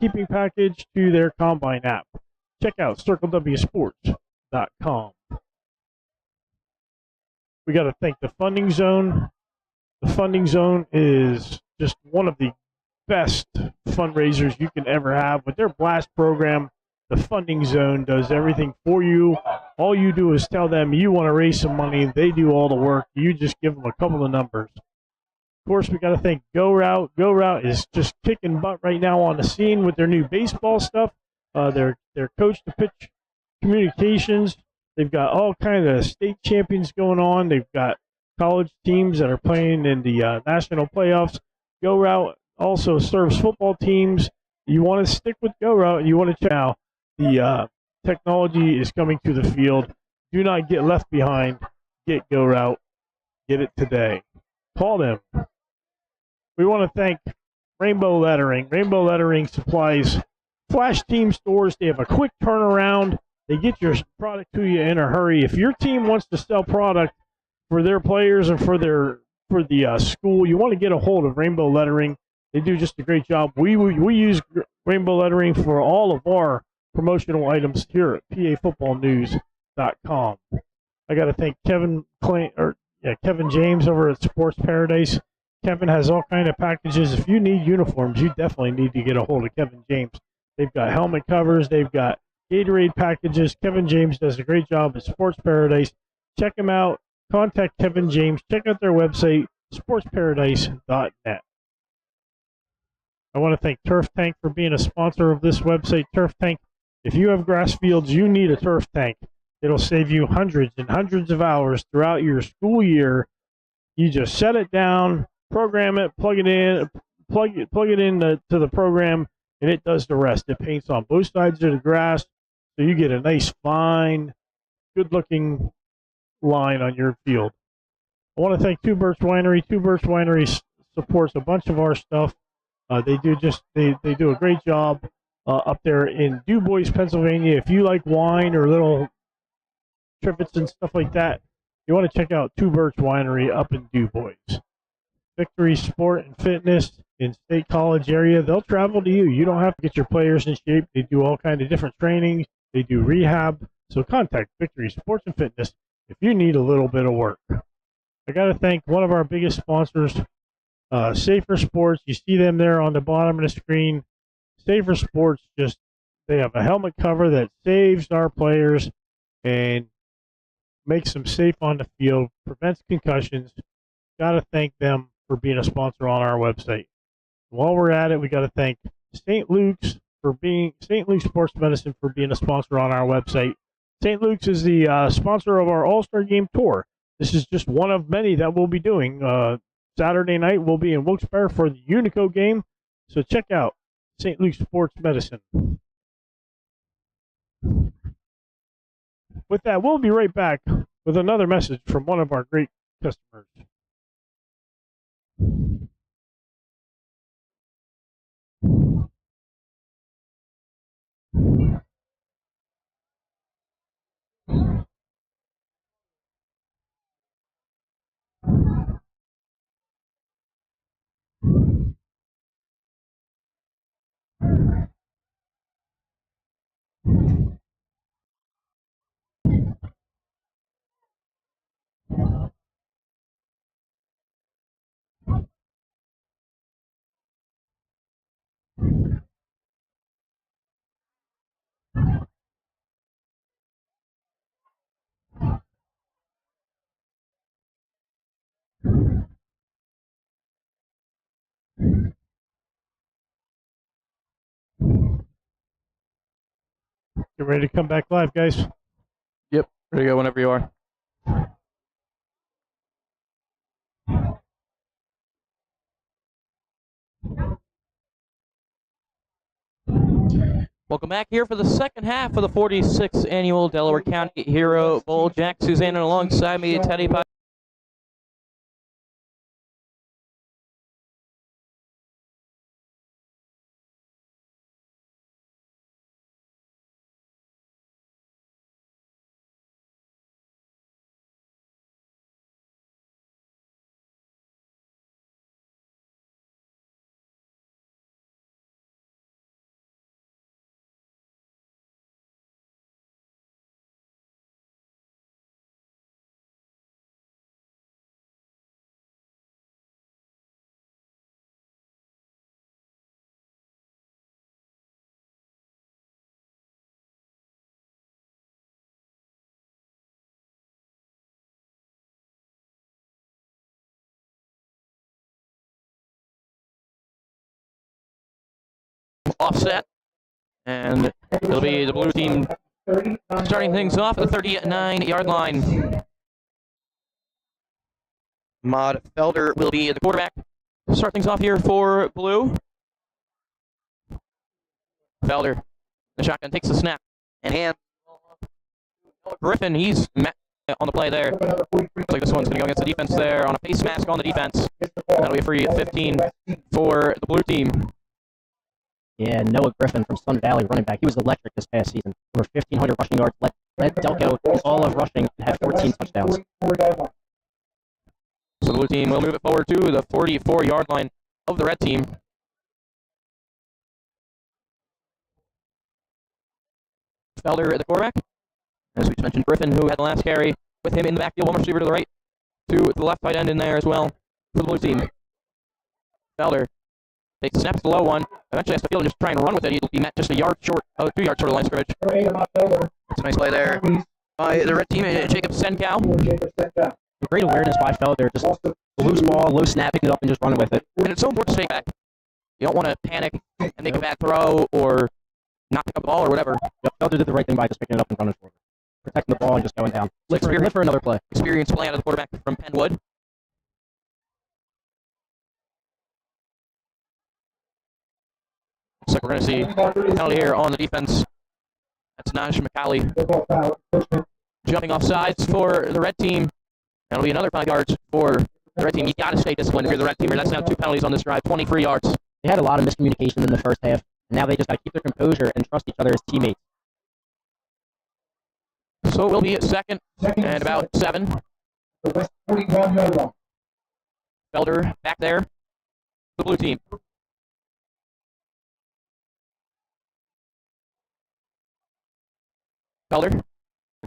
keeping package, to their combine app. Check out circlewsports.com. We got to thank the Funding Zone. The Funding Zone is just one of the best fundraisers you can ever have. With their Blast program, the Funding Zone does everything for you. All you do is tell them you want to raise some money. They do all the work. You just give them a couple of numbers. Of course, we got to thank Go Route. Go Route is just kicking butt right now on the scene with their new baseball stuff. Their coach-to-pitch communications. They've got all kinds of state champions going on. They've got college teams that are playing in the national playoffs. Go Route also serves football teams. You want to stick with Go Route, and you want to check out the technology is coming to the field. Do not get left behind. Get Go Route. Get it today. Call them. We want to thank Rainbow Lettering. Rainbow Lettering supplies flash team stores. They have a quick turnaround. They get your product to you in a hurry. If your team wants to sell product for their players and for the school, you want to get a hold of Rainbow Lettering. They do just a great job. We use Rainbow Lettering for all of our promotional items here at PAFootballNews.com. I got to thank Kevin James over at Sports Paradise. Kevin has all kind of packages. If you need uniforms, you definitely need to get a hold of Kevin James. They've got helmet covers. They've got Gatorade packages. Kevin James does a great job at Sports Paradise. Check him out. Contact Kevin James. Check out their website, sportsparadise.net. I want to thank Turf Tank for being a sponsor of this website. Turf Tank, if you have grass fields, you need a turf tank. It'll save you hundreds and hundreds of hours throughout your school year. You just set it down, program it, plug it in to the program, and it does the rest. It paints on both sides of the grass, so you get a nice, fine, good-looking line on your field. I want to thank Two Birch Winery. Two Birch Winery supports a bunch of our stuff. They do a great job up there in DuBois, Pennsylvania. If you like wine or little trippets and stuff like that, you want to check out Two Birch Winery up in DuBois. Victory Sport and Fitness in State College area. They'll travel to you. You don't have to get your players in shape. They do all kinds of different trainings. They do rehab. So contact Victory Sports and Fitness if you need a little bit of work. I got to thank one of our biggest sponsors, Safer Sports. You see them there on the bottom of the screen. Safer Sports, they have a helmet cover that saves our players and makes them safe on the field, prevents concussions. Got to thank them for being a sponsor on our website. While we're at it, we got to thank St. Luke's Sports Medicine for being a sponsor on our website. St. Luke's is the sponsor of our All-Star Game Tour. This is just one of many that we'll be doing. Saturday night, we'll be in Wilkes-Barre for the Unico game. So check out St. Luke's Sports Medicine. With that, we'll be right back with another message from one of our great customers. Get ready to come back live, guys. Yep, ready to go whenever you are. Welcome back here for the second half of the 46th annual Delaware County Hero Bowl. Jack Suzanne alongside me, Teddy. offset. And it'll be the blue team starting things off at the 39-yard line. Mod Felder will be the quarterback. Start things off here for blue. Felder, the shotgun, takes the snap and hands. Griffin, he's on the play there. Looks like this one's going to go against the defense there on a face mask on the defense. That'll be a free 15 for the blue team. Yeah, Noah Griffin from Sun Valley, running back. He was electric this past season. Over 1,500 rushing yards, led Delco in all of rushing, and had 14 touchdowns. So the blue team will move it forward to the 44-yard line of the red team. Felder at the quarterback. As we just mentioned, Griffin, who had the last carry, with him in the backfield, one receiver to the right, to the left tight end in there as well for the blue team. Felder takes the snap to the low one, eventually has to field and just try and run with it. He'll be met just 2 yards short of the line scrimmage. It's a nice play there by the red team, Jacob Senkow. Great awareness by Felder, just loose ball, low snap, picking it up and just running with it. And it's so important to stay back. You don't want to panic and make a bad throw or not pick up the ball or whatever. Yep, Felder did the right thing by just picking it up and running forward. Protecting the ball and just going down. Lift for another play. Experience play out of the quarterback from Penwood. Looks like we're going to see a penalty here on the defense. That's Naj McCauley. Jumping off sides for the red team. That'll be another 5 yards for the red team. You got to stay disciplined if you're the red team. That's now 2 penalties on this drive, 23 yards. They had a lot of miscommunication in the first half. And now they just got to keep their composure and trust each other as teammates. So it will be second and about 7. Felder back there. The blue team. Felder gets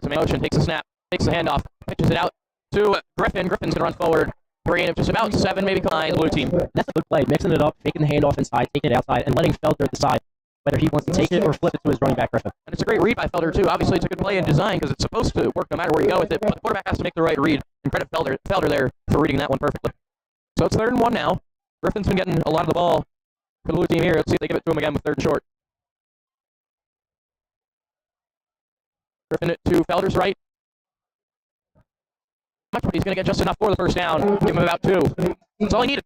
some motion, takes a snap, takes the handoff, pitches it out to Griffin. Griffin's going to run forward. Gain of just about 7, maybe by the blue team. That's a good play, mixing it up, taking the handoff inside, taking it outside, and letting Felder decide whether he wants to take it or flip it to his running back, Griffin. And it's a great read by Felder, too. Obviously, it's a good play in design because it's supposed to work no matter where you go with it, but the quarterback has to make the right read. And credit Felder there for reading that one perfectly. So it's 3rd and 1 now. Griffin's been getting a lot of the ball for the blue team here. Let's see if they give it to him again with 3rd and short. Griffin to Felder's right. He's going to get just enough for the first down. Give him about 2. That's all he needed.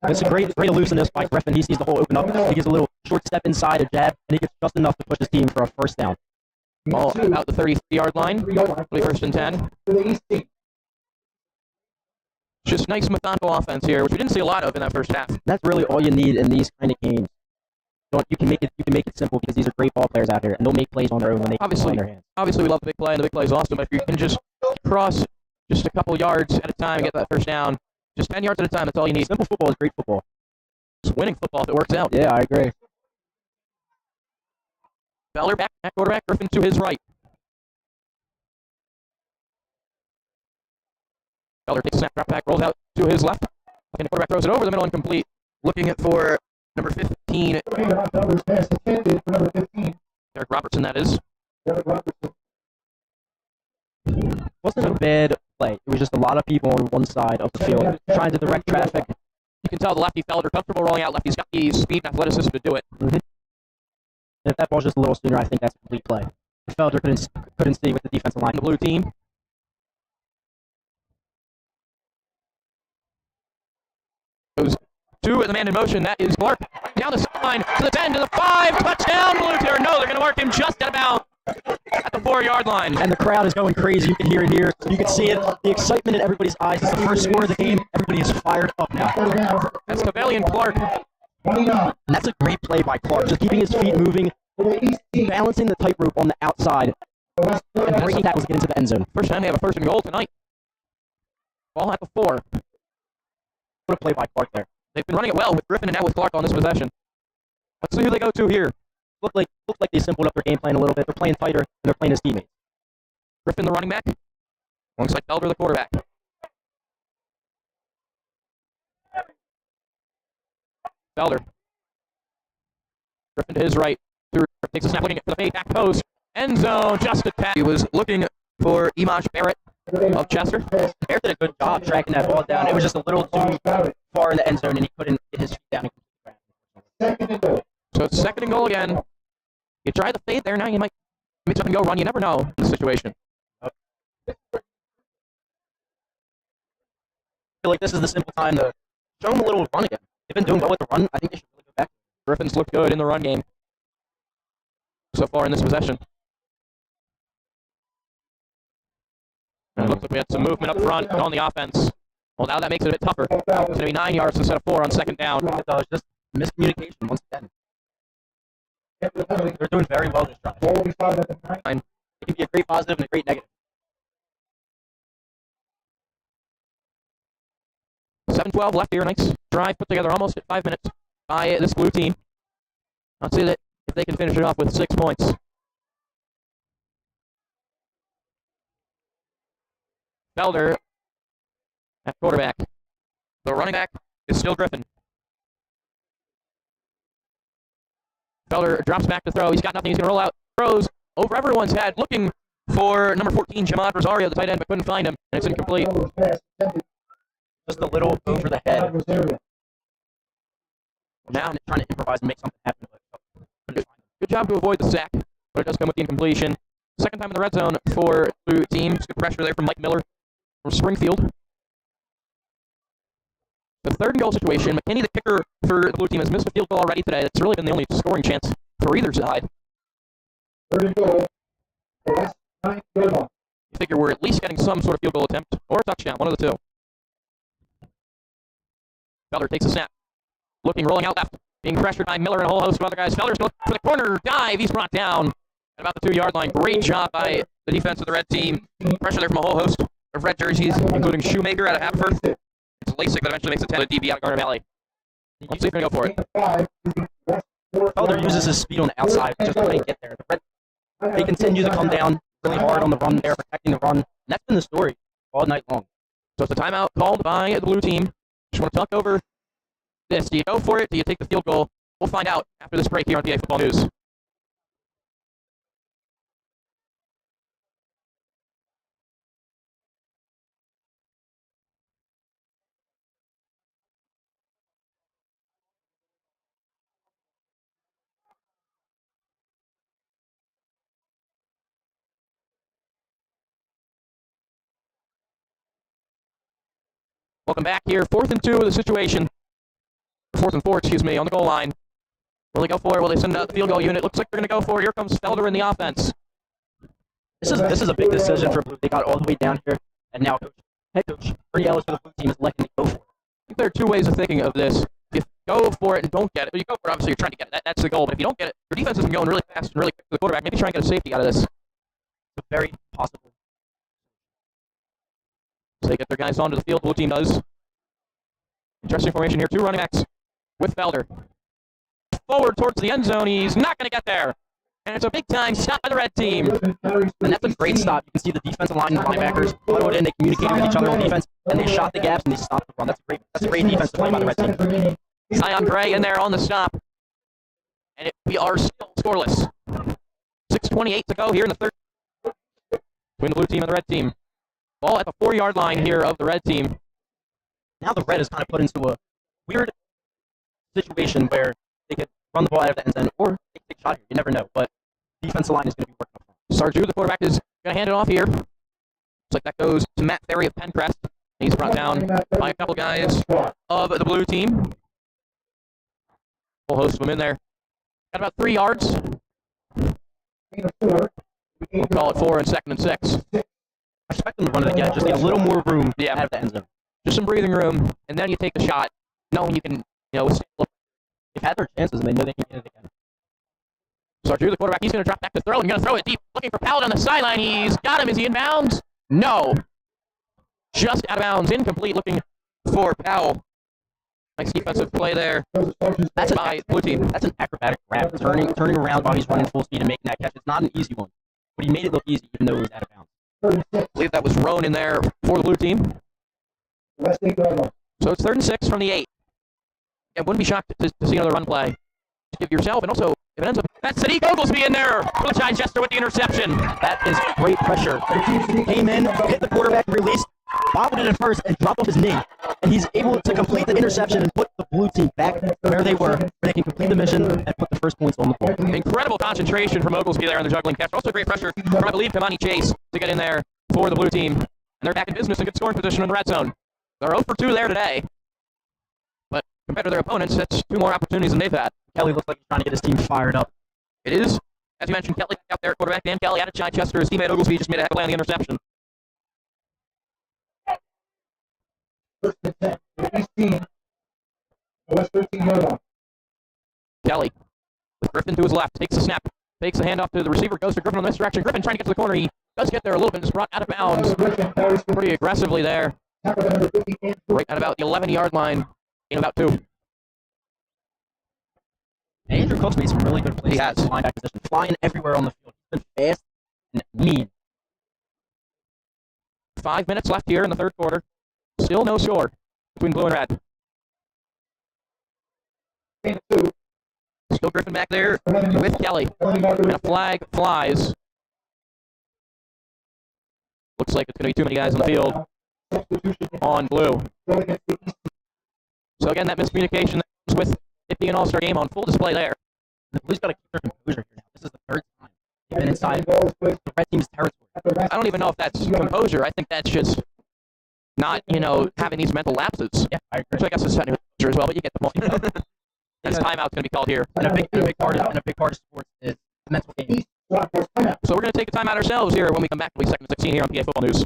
It's a great elusiveness by Griffin. He sees the hole open up. He gets a little short step inside, a jab, and he gets just enough to push his team for a first down. Ball about the 30-yard line. 1st and 10. Just nice methodical offense here, which we didn't see a lot of in that first half. That's really all you need in these kind of games. You can make it simple because these are great ball players out here, and they'll make plays on their own when they have on their hands. Obviously, we love the big play, and the big play is awesome. But if you can just cross just a couple yards at a time and get that first down, just 10 yards at a time, that's all you need. Simple football is great football. It's winning football if it works out. Yeah, I agree. Felder back quarterback, Griffin to his right. Felder takes a snap, drop back, rolls out to his left. And the quarterback throws it over the middle, incomplete. Looking for number 15. Derek Robertson, that is. Wasn't a bad play. It was just a lot of people on one side of the field trying to direct traffic. You can tell the lefty Felder comfortable rolling out. Lefty's got the speed and athleticism to do it. Mm-hmm. And if that ball's just a little sooner, I think that's a complete play. Felder couldn't see with the defensive line. The blue team. Goes to the man in motion. That is Clark. Down the sideline to the 10 to the 5. Touchdown, blue team. No, they're going to mark him just at about at the 4-yard line. And the crowd is going crazy. You can hear it here. You can see it. The excitement in everybody's eyes. It's the first score of the game. Everybody is fired up now. That's Cavalian Clark. And that's a great play by Clark. Just keeping his feet moving, balancing the tightrope on the outside, and breaking tackles to get into the end zone. First time they have a 1st and goal tonight. Ball at the 4. What a play by Clark there. They've been running it well with Griffin and now with Clark on this possession. Let's see who they go to here. Looked like they simpled up their game plan a little bit. They're playing tighter, and they're playing as teammates. Griffin, the running back. Alongside Felder, the quarterback. Felder. Griffin to his right. Takes a snap, looking for the fade, back post. End zone, just a tap. He was looking for Emash Barrett of Chester. Barrett did a good job tracking that ball down. It was just a little too far in the end zone, and he couldn't get his feet down. So it's 2nd and goal again. You try the fade there, now you might mix up and go run. You never know in this situation. I feel like this is the simple time to show them a little run again. They've been doing well with the run. I think they should really go back. Griffins looked good in the run game so far in this possession. And it looks like we had some movement up front on the offense. Well, now that makes it a bit tougher. It's going to be 9 yards instead of 4 on 2nd down. Just miscommunication once again. They're doing very well this drive. It can be a great positive and a great negative. 7-12 left here. Nice drive put together almost at 5 minutes by this blue team. I'll see that if they can finish it off with 6 points. Felder at quarterback. The running back is still Griffin. Felder drops back to throw. He's got nothing. He's going to roll out. Throws over everyone's head, looking for number 14, Jamad Rosario, the tight end, but couldn't find him, and it's incomplete. Just a little over the head. Now I'm trying to improvise and make something happen. Good job to avoid the sack, but it does come with the incompletion. 2nd time in the red zone for blue team. Good pressure there from Mike Miller from Springfield. The 3rd and goal situation. McKinney, the kicker for the blue team, has missed a field goal already today. That's really been the only scoring chance for either side. 3rd and goal. You figure we're at least getting some sort of field goal attempt or a touchdown, one of the two. Felder takes a snap. Looking, rolling out left. Being pressured by Miller and a whole host of other guys. Felder's going for the corner dive. He's brought down at about the 2-yard line. Great job by the defense of the red team. Pressure there from a whole host of red jerseys, including Shoemaker out of Haverford. It's Lasik that eventually makes a 10 to DB out of Garner Valley. Let's see if we can go for it. Felder uses his speed on the outside just to get there. They continue to come down really hard on the run there, protecting the run. And that's been the story all night long. So it's a timeout called by the blue team. Just want to talk over this. Do you go for it? Do you take the field goal? We'll find out after this break here on PA Football News. Welcome back here. 4th and 2 of the situation. 4th and 4, excuse me, on the goal line. Will they go for it? Will they send out the field goal unit? Looks like they're going to go for it. Here comes Felder in the offense. This is a big decision for Blue. They got all the way down here, and now head coach Bernie Ellis for the Blue team is electing to go for it. I think there are 2 ways of thinking of this. If you go for it and don't get it, you go for it, obviously you're trying to get it. That's the goal. But if you don't get it, your defense has been going really fast and really quick to the quarterback. Maybe try and get a safety out of this. It's very possible. So they get their guys onto the field. Blue team does. Interesting formation here. 2 running backs with Felder. Forward towards the end zone. He's not going to get there. And it's a big-time stop by the red team. And that's a great stop. You can see the defensive line and the linebackers huddled in. They communicated with each other on defense, and they shot the gaps, and they stopped the run. That's a great defensive play by the red team. Zion Gray in there on the stop. And we are still scoreless. 6:28 to go here in the 3rd. Between the blue team and the red team. Ball at the 4-yard line here of the red team. Now the red is kind of put into a weird situation where they could run the ball out of the end zone or take a shot here. You never know. But defensive line is going to be working up front. Sarju, the quarterback, is going to hand it off here. Looks like that goes to Matt Ferry of Pencrest. He's brought down by a couple guys of the blue team. Whole host of them in there. Got about 3 yards. We'll call it 4 and 2nd and 6. I expect them to run it again. Just need a little more room out of the end zone. Just some breathing room, and then you take the shot, knowing you can, they've had their chances, and they know they can get it again. Sarju, the quarterback, he's going to drop back to throw, and going to throw it deep, looking for Powell on the sideline. He's got him. Is he in bounds? No. Just out of bounds, incomplete, looking for Powell. Nice defensive play there. That's by blue team. That's an acrobatic grab, turning around while he's running full speed and making that catch. It's not an easy one, but he made it look easy, even though he was out of bounds. I believe that was Roan in there for the blue team. So it's 3rd and 6 from the 8. I wouldn't be shocked to see another run play. Just give yourself, and also, if it ends up, that's Sadiq Oglesby in there for the Chichester with the interception. That is great pressure. Came in, hit the quarterback, released, bobbled it at first and dropped off his knee. And he's able to complete the interception and put the blue team back where they were, where they can complete the mission and put the first points on the board. Incredible concentration from Oglesby there on the juggling catch. Also great pressure from, I believe, Kamani Chase to get in there for the blue team. And they're back in business and good scoring position in the red zone. They're 0 for 2 there today. But compared to their opponents, that's 2 more opportunities than they've had. Kelly looks like he's trying to get his team fired up. It is. As you mentioned, Kelly out there, quarterback Dan Kelly out of Chichester. His teammate Oglesby just made a heck of a play on the interception. First and 10. 18. West 13-yard line. Kelly with Griffin to his left. Takes the snap. Takes the handoff to the receiver. Goes to Griffin on the misdirection. Griffin trying to get to the corner. He does get there a little bit. Just brought out of bounds pretty aggressively there. Right at about the 11-yard line. In about 2. And Andrew Cook's made some really good plays. He has. Linebacker position, flying everywhere on the field. He's been fast and mean. 5 minutes left here in the third quarter. Still no score between blue and red. Still Griffin back there with Kelly. And a flag flies. Looks like it's going to be too many guys on the field on blue. So again, that miscommunication that comes with it being an all-star game on full display there. The Blues got to keep their composure here now. This is the 3rd time they've been inside the red team's territory. I don't even know if that's composure. I think that's just not, having these mental lapses. Yeah, I agree. Which I guess is setting composure as well, but you get the point. This timeout's going to be called here. And a big part of sports is the mental game. So we're going to take a timeout ourselves here when we come back. It'll be 2nd and 16 here on PA Football News.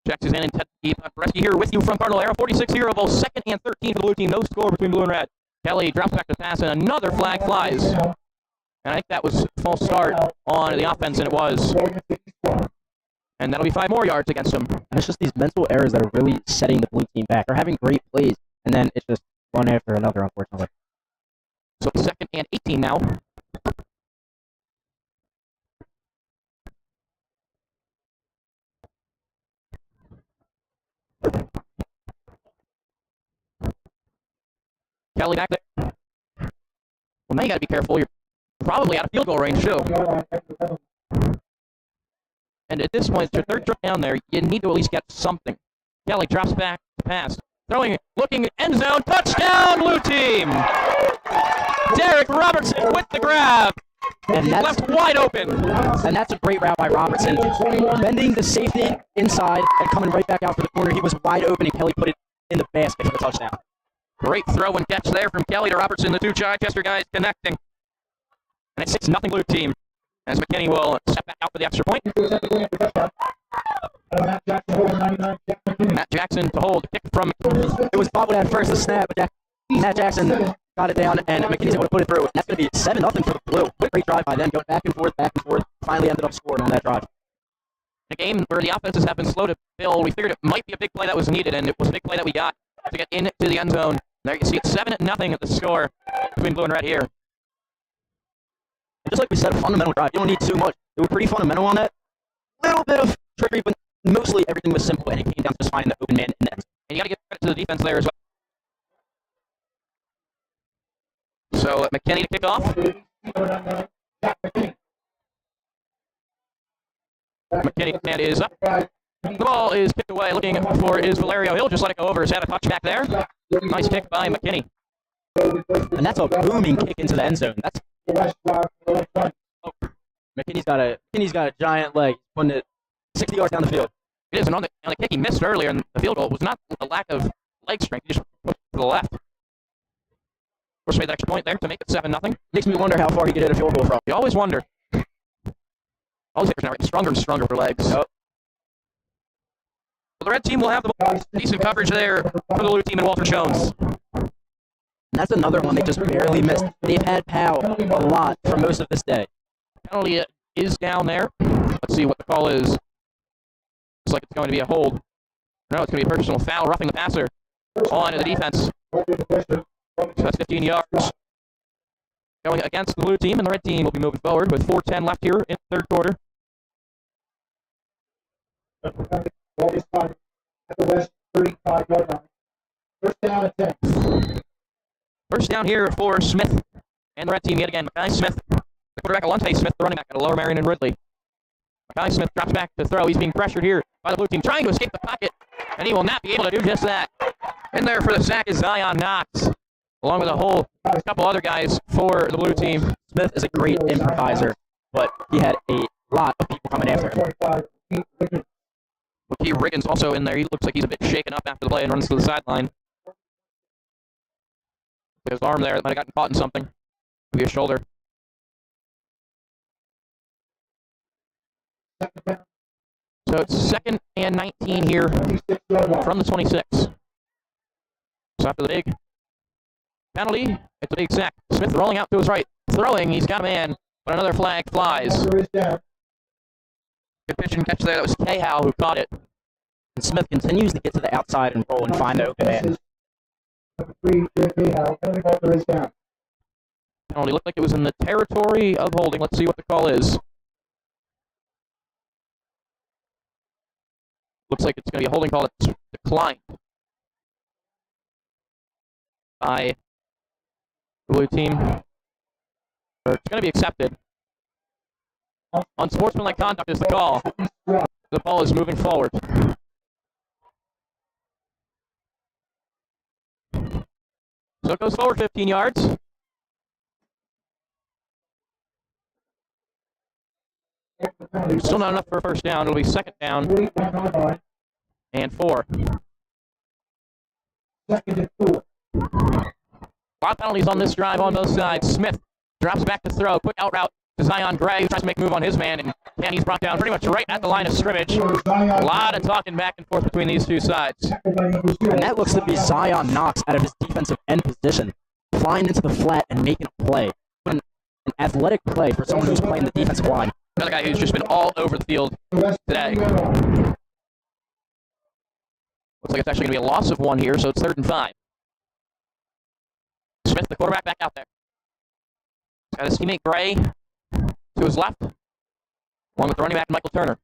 Jackson's in and keep Bresky here with you from Cardinal Arrow. 46 here, 2nd and 13 for the blue team. No score between blue and red. Kelly drops back to pass, and another flag flies. And I think that was a false start on the offense, and it was. And that'll be 5 more yards against them. And it's just these mental errors that are really setting the blue team back. They're having great plays, and then it's just one after another, unfortunately. So 2nd and 18 now. Kelly back there. Well, now you got to be careful. You're probably out of field goal range, too. And at this point, it's your 3rd drop down there. You need to at least get something. Kelly drops back to pass. Throwing, looking, end zone. Touchdown, blue team! Derek Robertson with the grab. And that's left wide open. And that's a great route by Robertson. Bending the safety inside and coming right back out for the corner. He was wide open, and Kelly put it in the basket for the touchdown. Great throw and catch there from Kelly to Robertson. The 2 Chichester guys connecting. And it's 6-0 blue team as McKinney will step back out for the extra point. Matt Jackson to hold. Kick from McKinney. It was bobbled at first, the snap, but Matt Jackson got it down, and McKinney's able to put it through. And that's going to be 7-0 for the blue. Great drive by them, going back and forth, finally ended up scoring on that drive. A game where the offenses have been slow to build. We figured it might be a big play that was needed, and it was a big play that we got to get into the end zone. There you see it's 7-0 at the score between blue and red here. And just like we said, a fundamental drive. You don't need too much. They were pretty fundamental on that. Little bit of trickery, but mostly everything was simple, and it came down to just finding the open man in the end zone. And you got to give credit to the defense there as well. So McKinney to kick off. McKinney is up. The ball is kicked away. Looking for is Valerio. He'll just let it go over his head. A touchback there. Nice kick by McKinney. And that's a booming kick into the end zone. That's McKinney's got a giant leg, putting it 60 yards down the field. It is, and on the kick he missed earlier, and the field goal was not a lack of leg strength. He just put it to the left. Of course, made the extra point there to make it 7-0. Makes me wonder how far he could hit a field goal from. You always wonder. All these kickers now are getting stronger and stronger for legs. Yep. The red team will have the decent coverage there for the blue team and Walter Jones. And that's another one they just barely missed. They've had Powell a lot for most of this day. Penalty is down there. Let's see what the call is. Looks like it's going to be a hold. No, it's going to be a personal foul, roughing the passer on to the defense. So that's 15 yards. Going against the blue team, and the red team will be moving forward with 4:10 left here in the third quarter. At the West 35-yard line. First down and 10. First down here for Smith and the red team yet again. Mackay Smith, the quarterback, Alontae Smith, the running back at Lower Marion and Ridley. Mackay Smith drops back to throw. He's being pressured here by the blue team, trying to escape the pocket, and he will not be able to do just that. In there for the sack is Zion Knox, along with a couple other guys for the blue team. Smith is a great improviser, but he had a lot of people coming after him. Key Riggins also in there. He looks like he's a bit shaken up after the play and runs to the sideline. His arm there might have gotten caught in something. Maybe his shoulder. So it's 2nd and 19 here from the 26. So after the big penalty, it's a big sack. Smith rolling out to his right. Throwing, he's got a man, but another flag flies. Good pitch and catch there. That was Cahow who caught it. And Smith continues to get to the outside and roll and find the open man. Penalty looked like it was in the territory of holding. Let's see what the call is. Looks like it's going to be a holding call that's declined by the blue team. Or it's going to be accepted. Unsportsmanlike conduct is the call. The ball is moving forward. So it goes forward 15 yards. Still not enough for a first down. It'll be 2nd down and 4. A lot of penalties on this drive on both sides. Smith drops back to throw. Quick out route to Zion Gray, who tries to make a move on his man, and Kenny's brought down pretty much right at the line of scrimmage. A lot of talking back and forth between these two sides. And that looks to be Zion Knox out of his defensive end position, flying into the flat and making a play. An athletic play for someone who's playing the defensive line. Another guy who's just been all over the field today. Looks like it's actually going to be a loss of 1 here, so it's 3rd and 5. Smith, the quarterback, back out there. He's got his teammate Gray to his left, along with the running back Michael Turner.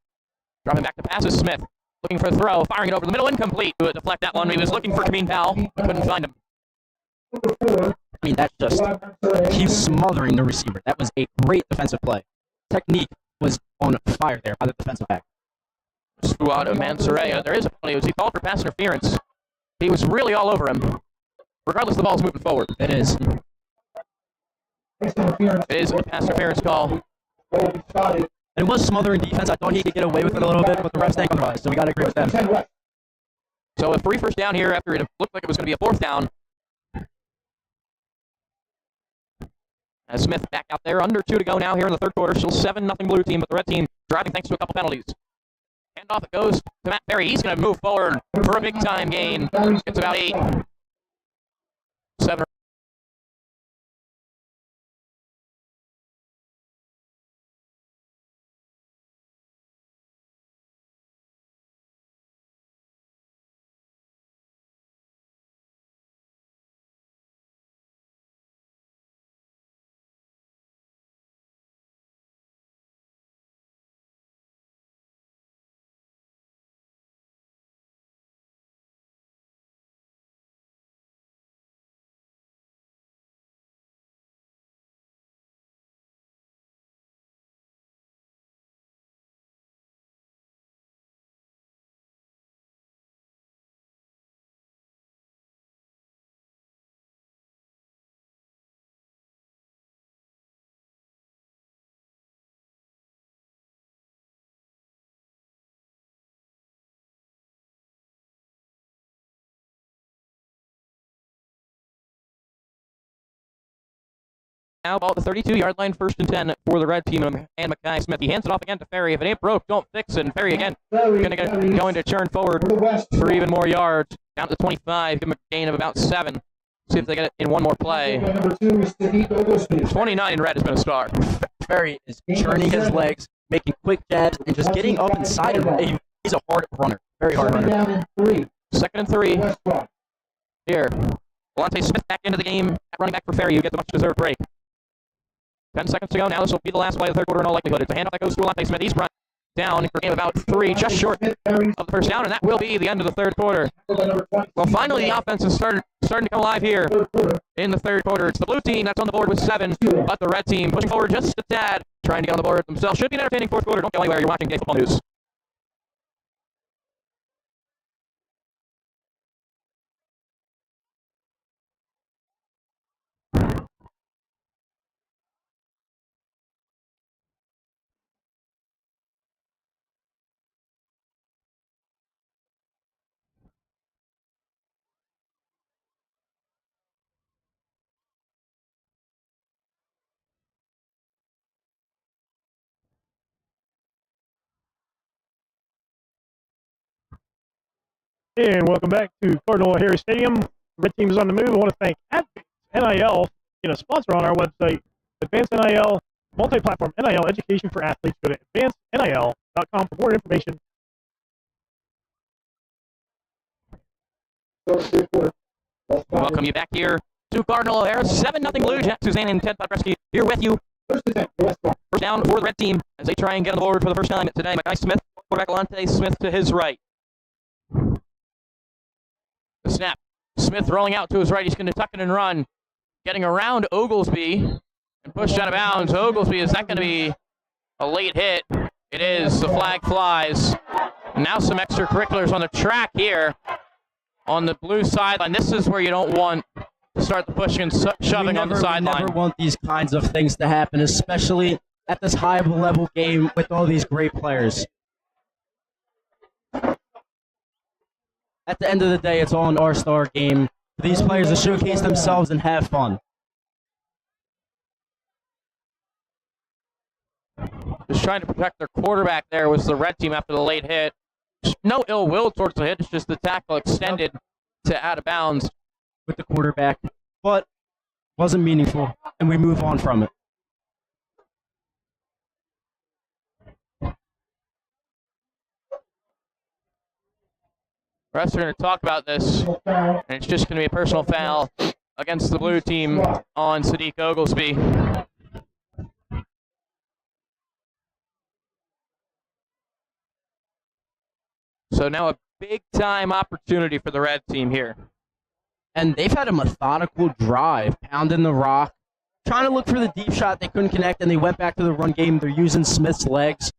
Dropping back to pass is Smith. Looking for a throw, firing it over the middle, incomplete. To deflect that one, he was looking for Kameen Powell. Couldn't find him. I mean, that's just, he's smothering the receiver. That was a great defensive play. Technique was on fire there by the defensive back. Spuado Mansorea, there is a penalty. He called for pass interference. He was really all over him. Regardless, the ball's moving forward. It is. It is a pass interference call. It was smothering defense. I thought he could get away with it a little bit, but the refs ain't otherwise, so we got to agree with them. So a free first down here after it looked like it was going to be a 4th down. As Smith back out there, under 2 to go now here in the third quarter. Still 7-0 blue team, but the red team driving thanks to a couple penalties. Handoff, it goes to Matt Perry. He's going to move forward for a big-time gain. It's about 8. 7. Now ball at the 32-yard line, 1st and 10 for the red team and Mackay Smith. He hands it off again to Ferry. If it ain't broke, don't fix it. And Ferry again going to turn forward for even more yards. Down to 25, give him a gain of about 7. See if they get it in one more play. 29 in red has been a star. Ferry is turning his legs, making quick jabs, and just getting up inside of him. He's a hard runner. Very hard runner. 2nd and 3. Here. Delonte Smith back into the game. Running back for Ferry, who gets a much-deserved break. 10 seconds to go. Now this will be the last play of the third quarter in all likelihood. It's a handoff that goes to Delonte Smith. He's brought down for a game of about 3, just short of the first down, and that will be the end of the third quarter. Well, finally the offense is starting to come alive here in the third quarter. It's the blue team that's on the board with 7, but the red team pushing forward just a tad, trying to get on the board themselves. Should be an entertaining fourth quarter. Don't go anywhere. You're watching Gay Football News. And welcome back to Cardinal O'Hara Stadium. Red Team is on the move. I want to thank NIL, a sponsor on our website, Advanced NIL, multi-platform NIL education for athletes. Go to advancednil.com for more information. Welcome you back here to Cardinal O'Hara. 7-0 Blue. Jack Suzanne and Ted Podresky here with you. First down for the red team as they try and get on the board for the first time today. Mackay Smith, quarterback Delonte Smith to his right. The snap. Smith rolling out to his right. He's going to tuck it and run. Getting around Oglesby and pushed out of bounds. Oglesby, is that going to be a late hit? It is. The flag flies. Now some extracurriculars on the track here on the blue sideline. This is where you don't want to start the pushing and shoving on the sideline. We never want these kinds of things to happen, especially at this high-level game with all these great players. At the end of the day, it's all an all-star game for these players to showcase themselves and have fun. Just trying to protect their quarterback there was the red team after the late hit. No ill will towards the hit. It's just the tackle extended to out of bounds with the quarterback, but wasn't meaningful, and we move on from it. Refs are going to talk about this, and it's just going to be a personal foul against the blue team on Sadiq Oglesby. So now a big-time opportunity for the red team here. And they've had a methodical drive, pounding the rock, trying to look for the deep shot. They couldn't connect, and they went back to the run game. They're using Smith's legs,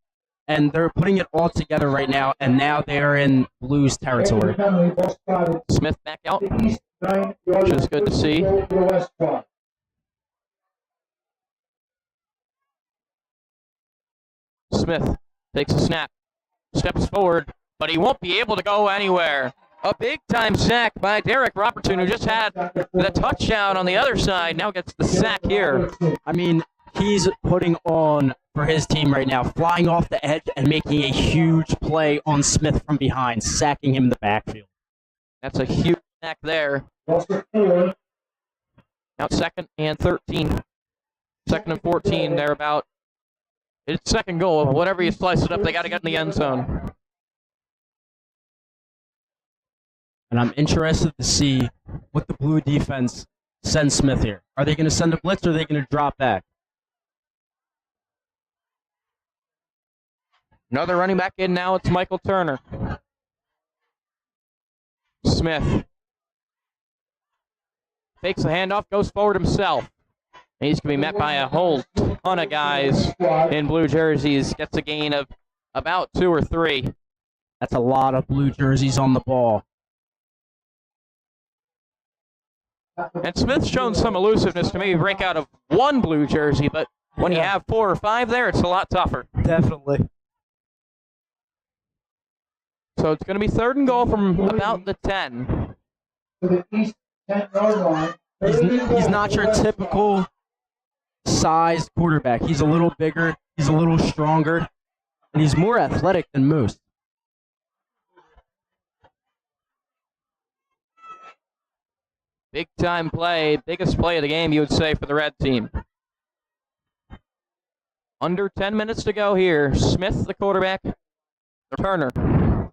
and they're putting it all together right now, and now they're in Blues territory. Smith back out, which is good to see. Smith takes a snap, steps forward, but he won't be able to go anywhere. A big-time sack by Derek Robertson, who just had the touchdown on the other side, now gets the sack here. I mean, he's putting on for his team right now, flying off the edge and making a huge play on Smith from behind, sacking him in the backfield. That's a huge sack there. Now 2nd and 13. 2nd and 14, they're about. It's second goal. Whatever you slice it up, they got to get in the end zone. And I'm interested to see what the blue defense sends Smith here. Are they going to send a blitz or are they going to drop back? Another running back in now. It's Michael Turner. Smith fakes the handoff, goes forward himself. And he's going to be met by a whole ton of guys in blue jerseys. Gets a gain of about 2 or 3. That's a lot of blue jerseys on the ball. And Smith's shown some elusiveness to maybe break out of 1 blue jersey, but when you have 4 or 5 there, it's a lot tougher. Definitely. So it's going to be 3rd and goal from about the 10. He's not your typical sized quarterback. He's a little bigger, he's a little stronger, and he's more athletic than most. Big time play, biggest play of the game, you would say, for the red team. Under 10 minutes to go here. Smith, the quarterback, the returner.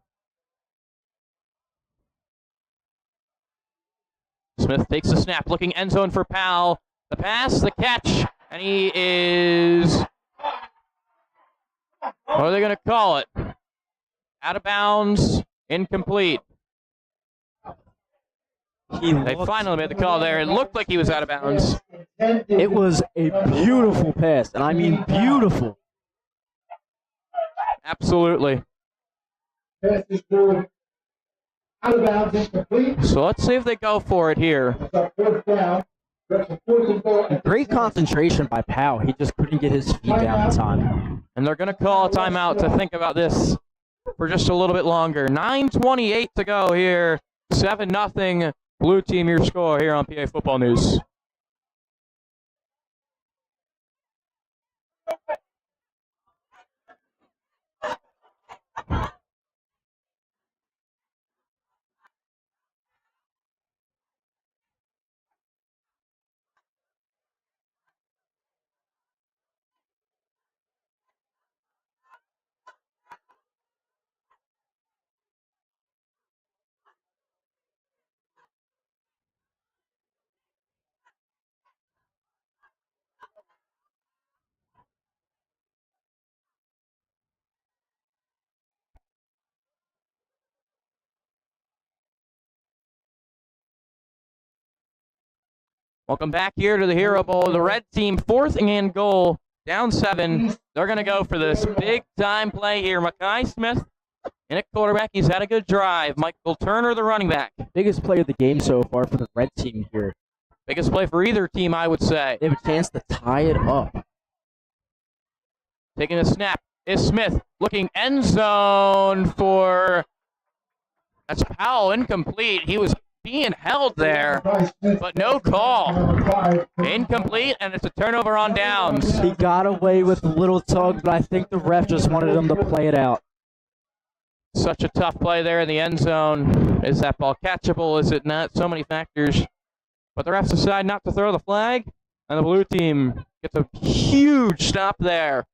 Smith takes the snap, looking end zone for Powell. The pass, the catch, and he is... What are they going to call it? Out of bounds, incomplete. They finally made the call there. It looked like he was out of bounds. It was a beautiful pass, and I mean beautiful. Absolutely. Pass is forward. Out of bounds, incomplete. So let's see if they go for it here. Fourth down. Great concentration by Powell. He just couldn't get his feet down in time. And they're going to call a timeout to think about this for just a little bit longer. 9:28 to go here. 7-0. Blue team, your score here on PA Football News. Welcome back here to the Hero Bowl. The red team, 4th and goal, down 7. They're going to go for this big-time play here. Mekhi Smith in at quarterback. He's had a good drive. Michael Turner, the running back. Biggest play of the game so far for the red team here. Biggest play for either team, I would say. They have a chance to tie it up. Taking a snap is Smith. Looking end zone for... That's Powell, incomplete. He was being held there, but no call. Incomplete, and it's a turnover on downs. He got away with a little tug, but I think the ref just wanted him to play it out. Such a tough play there in the end zone. Is that ball catchable? Is it not? So many factors. But the refs decide not to throw the flag, and the blue team gets a huge stop there.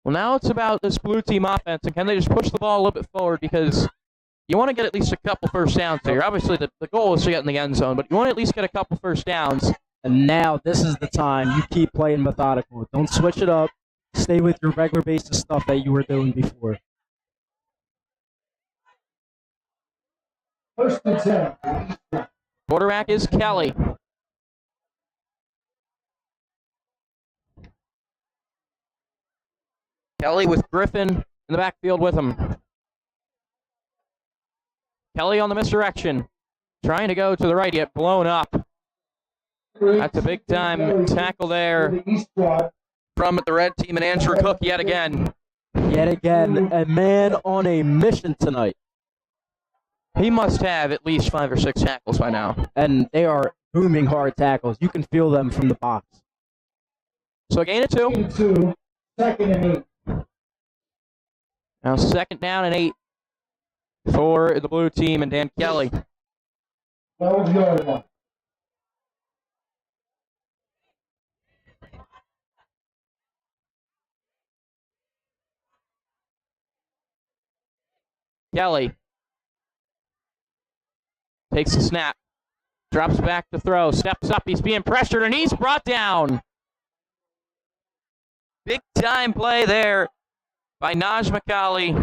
Well, now it's about this blue team offense, and can they just push the ball a little bit forward, because you want to get at least a couple first downs here. Obviously, the goal is to get in the end zone, but you want to at least get a couple first downs. And now this is the time you keep playing methodical. Don't switch it up. Stay with your regular basis stuff that you were doing before. First and 10. Quarterback is Kelly. Kelly with Griffin in the backfield with him. Kelly on the misdirection. Trying to go to the right, yet blown up. That's a big-time tackle there from the red team, and Andrew Cook yet again. Yet again, a man on a mission tonight. He must have at least 5 or 6 tackles by now. And they are booming hard tackles. You can feel them from the box. So a gain of 2. Second and 8. Now 2nd down and 8 for the blue team and Dan Kelly. 12-yard line. Kelly takes the snap, drops back to throw, steps up, he's being pressured, and he's brought down. Big time play there by Naj McCauley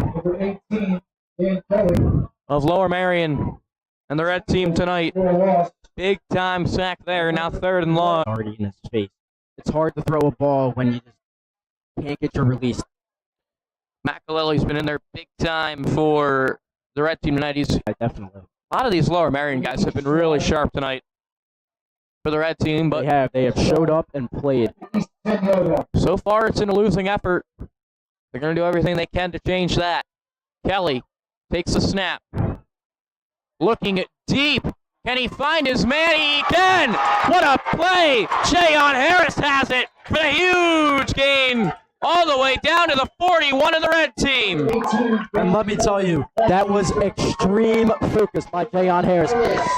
of Lower Marion and the red team tonight. Big time sack there, now 3rd and long. Already in his face. It's hard to throw a ball when you just can't get your release. McAlelly's been in there big time for the red team tonight. Definitely. A lot of these Lower Marion guys have been really sharp tonight for the red team, but they have showed up and played. So far, it's in a losing effort. They're going to do everything they can to change that. Kelly takes the snap. Looking deep. Can he find his man? He can! What a play! Jayon Harris has it for a huge gain all the way down to the 41 of the red team. And let me tell you, that was extreme focus by Jayon Harris.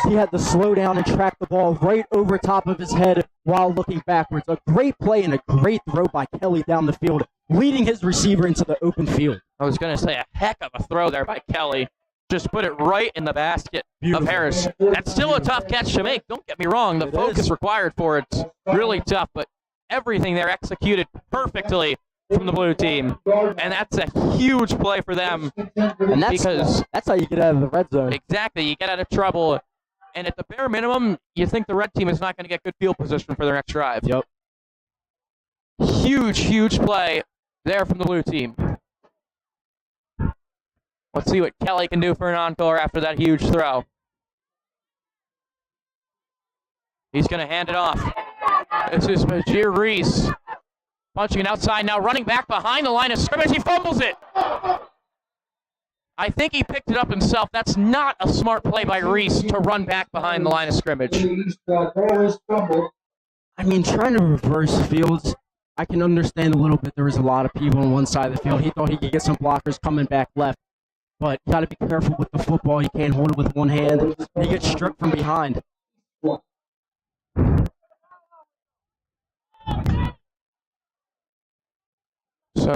He had to slow down and track the ball right over top of his head while looking backwards. A great play and a great throw by Kelly down the field, leading his receiver into the open field. I was going to say a heck of a throw there by Kelly. Just put it right in the basket of Harris. That's still a tough catch to make. Don't get me wrong. The focus required for it's really tough, but everything there executed perfectly from the blue team. And that's a huge play for them. And that's how you get out of the red zone. Exactly. You get out of trouble. And at the bare minimum, you think the red team is not going to get good field position for their next drive. Yep. Huge, huge play there from the blue team. Let's see what Kelly can do for an encore after that huge throw. He's going to hand it off. This is Majir Reese. Punching it outside now, running back behind the line of scrimmage. He fumbles it. I think he picked it up himself. That's not a smart play by Reese to run back behind the line of scrimmage. I mean, trying to reverse fields, I can understand a little bit. There was a lot of people on one side of the field. He thought he could get some blockers coming back left. But you got to be careful with the football. You can't hold it with one hand. You get stripped from behind. So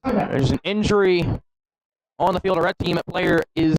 there's an injury on the field. A red team player is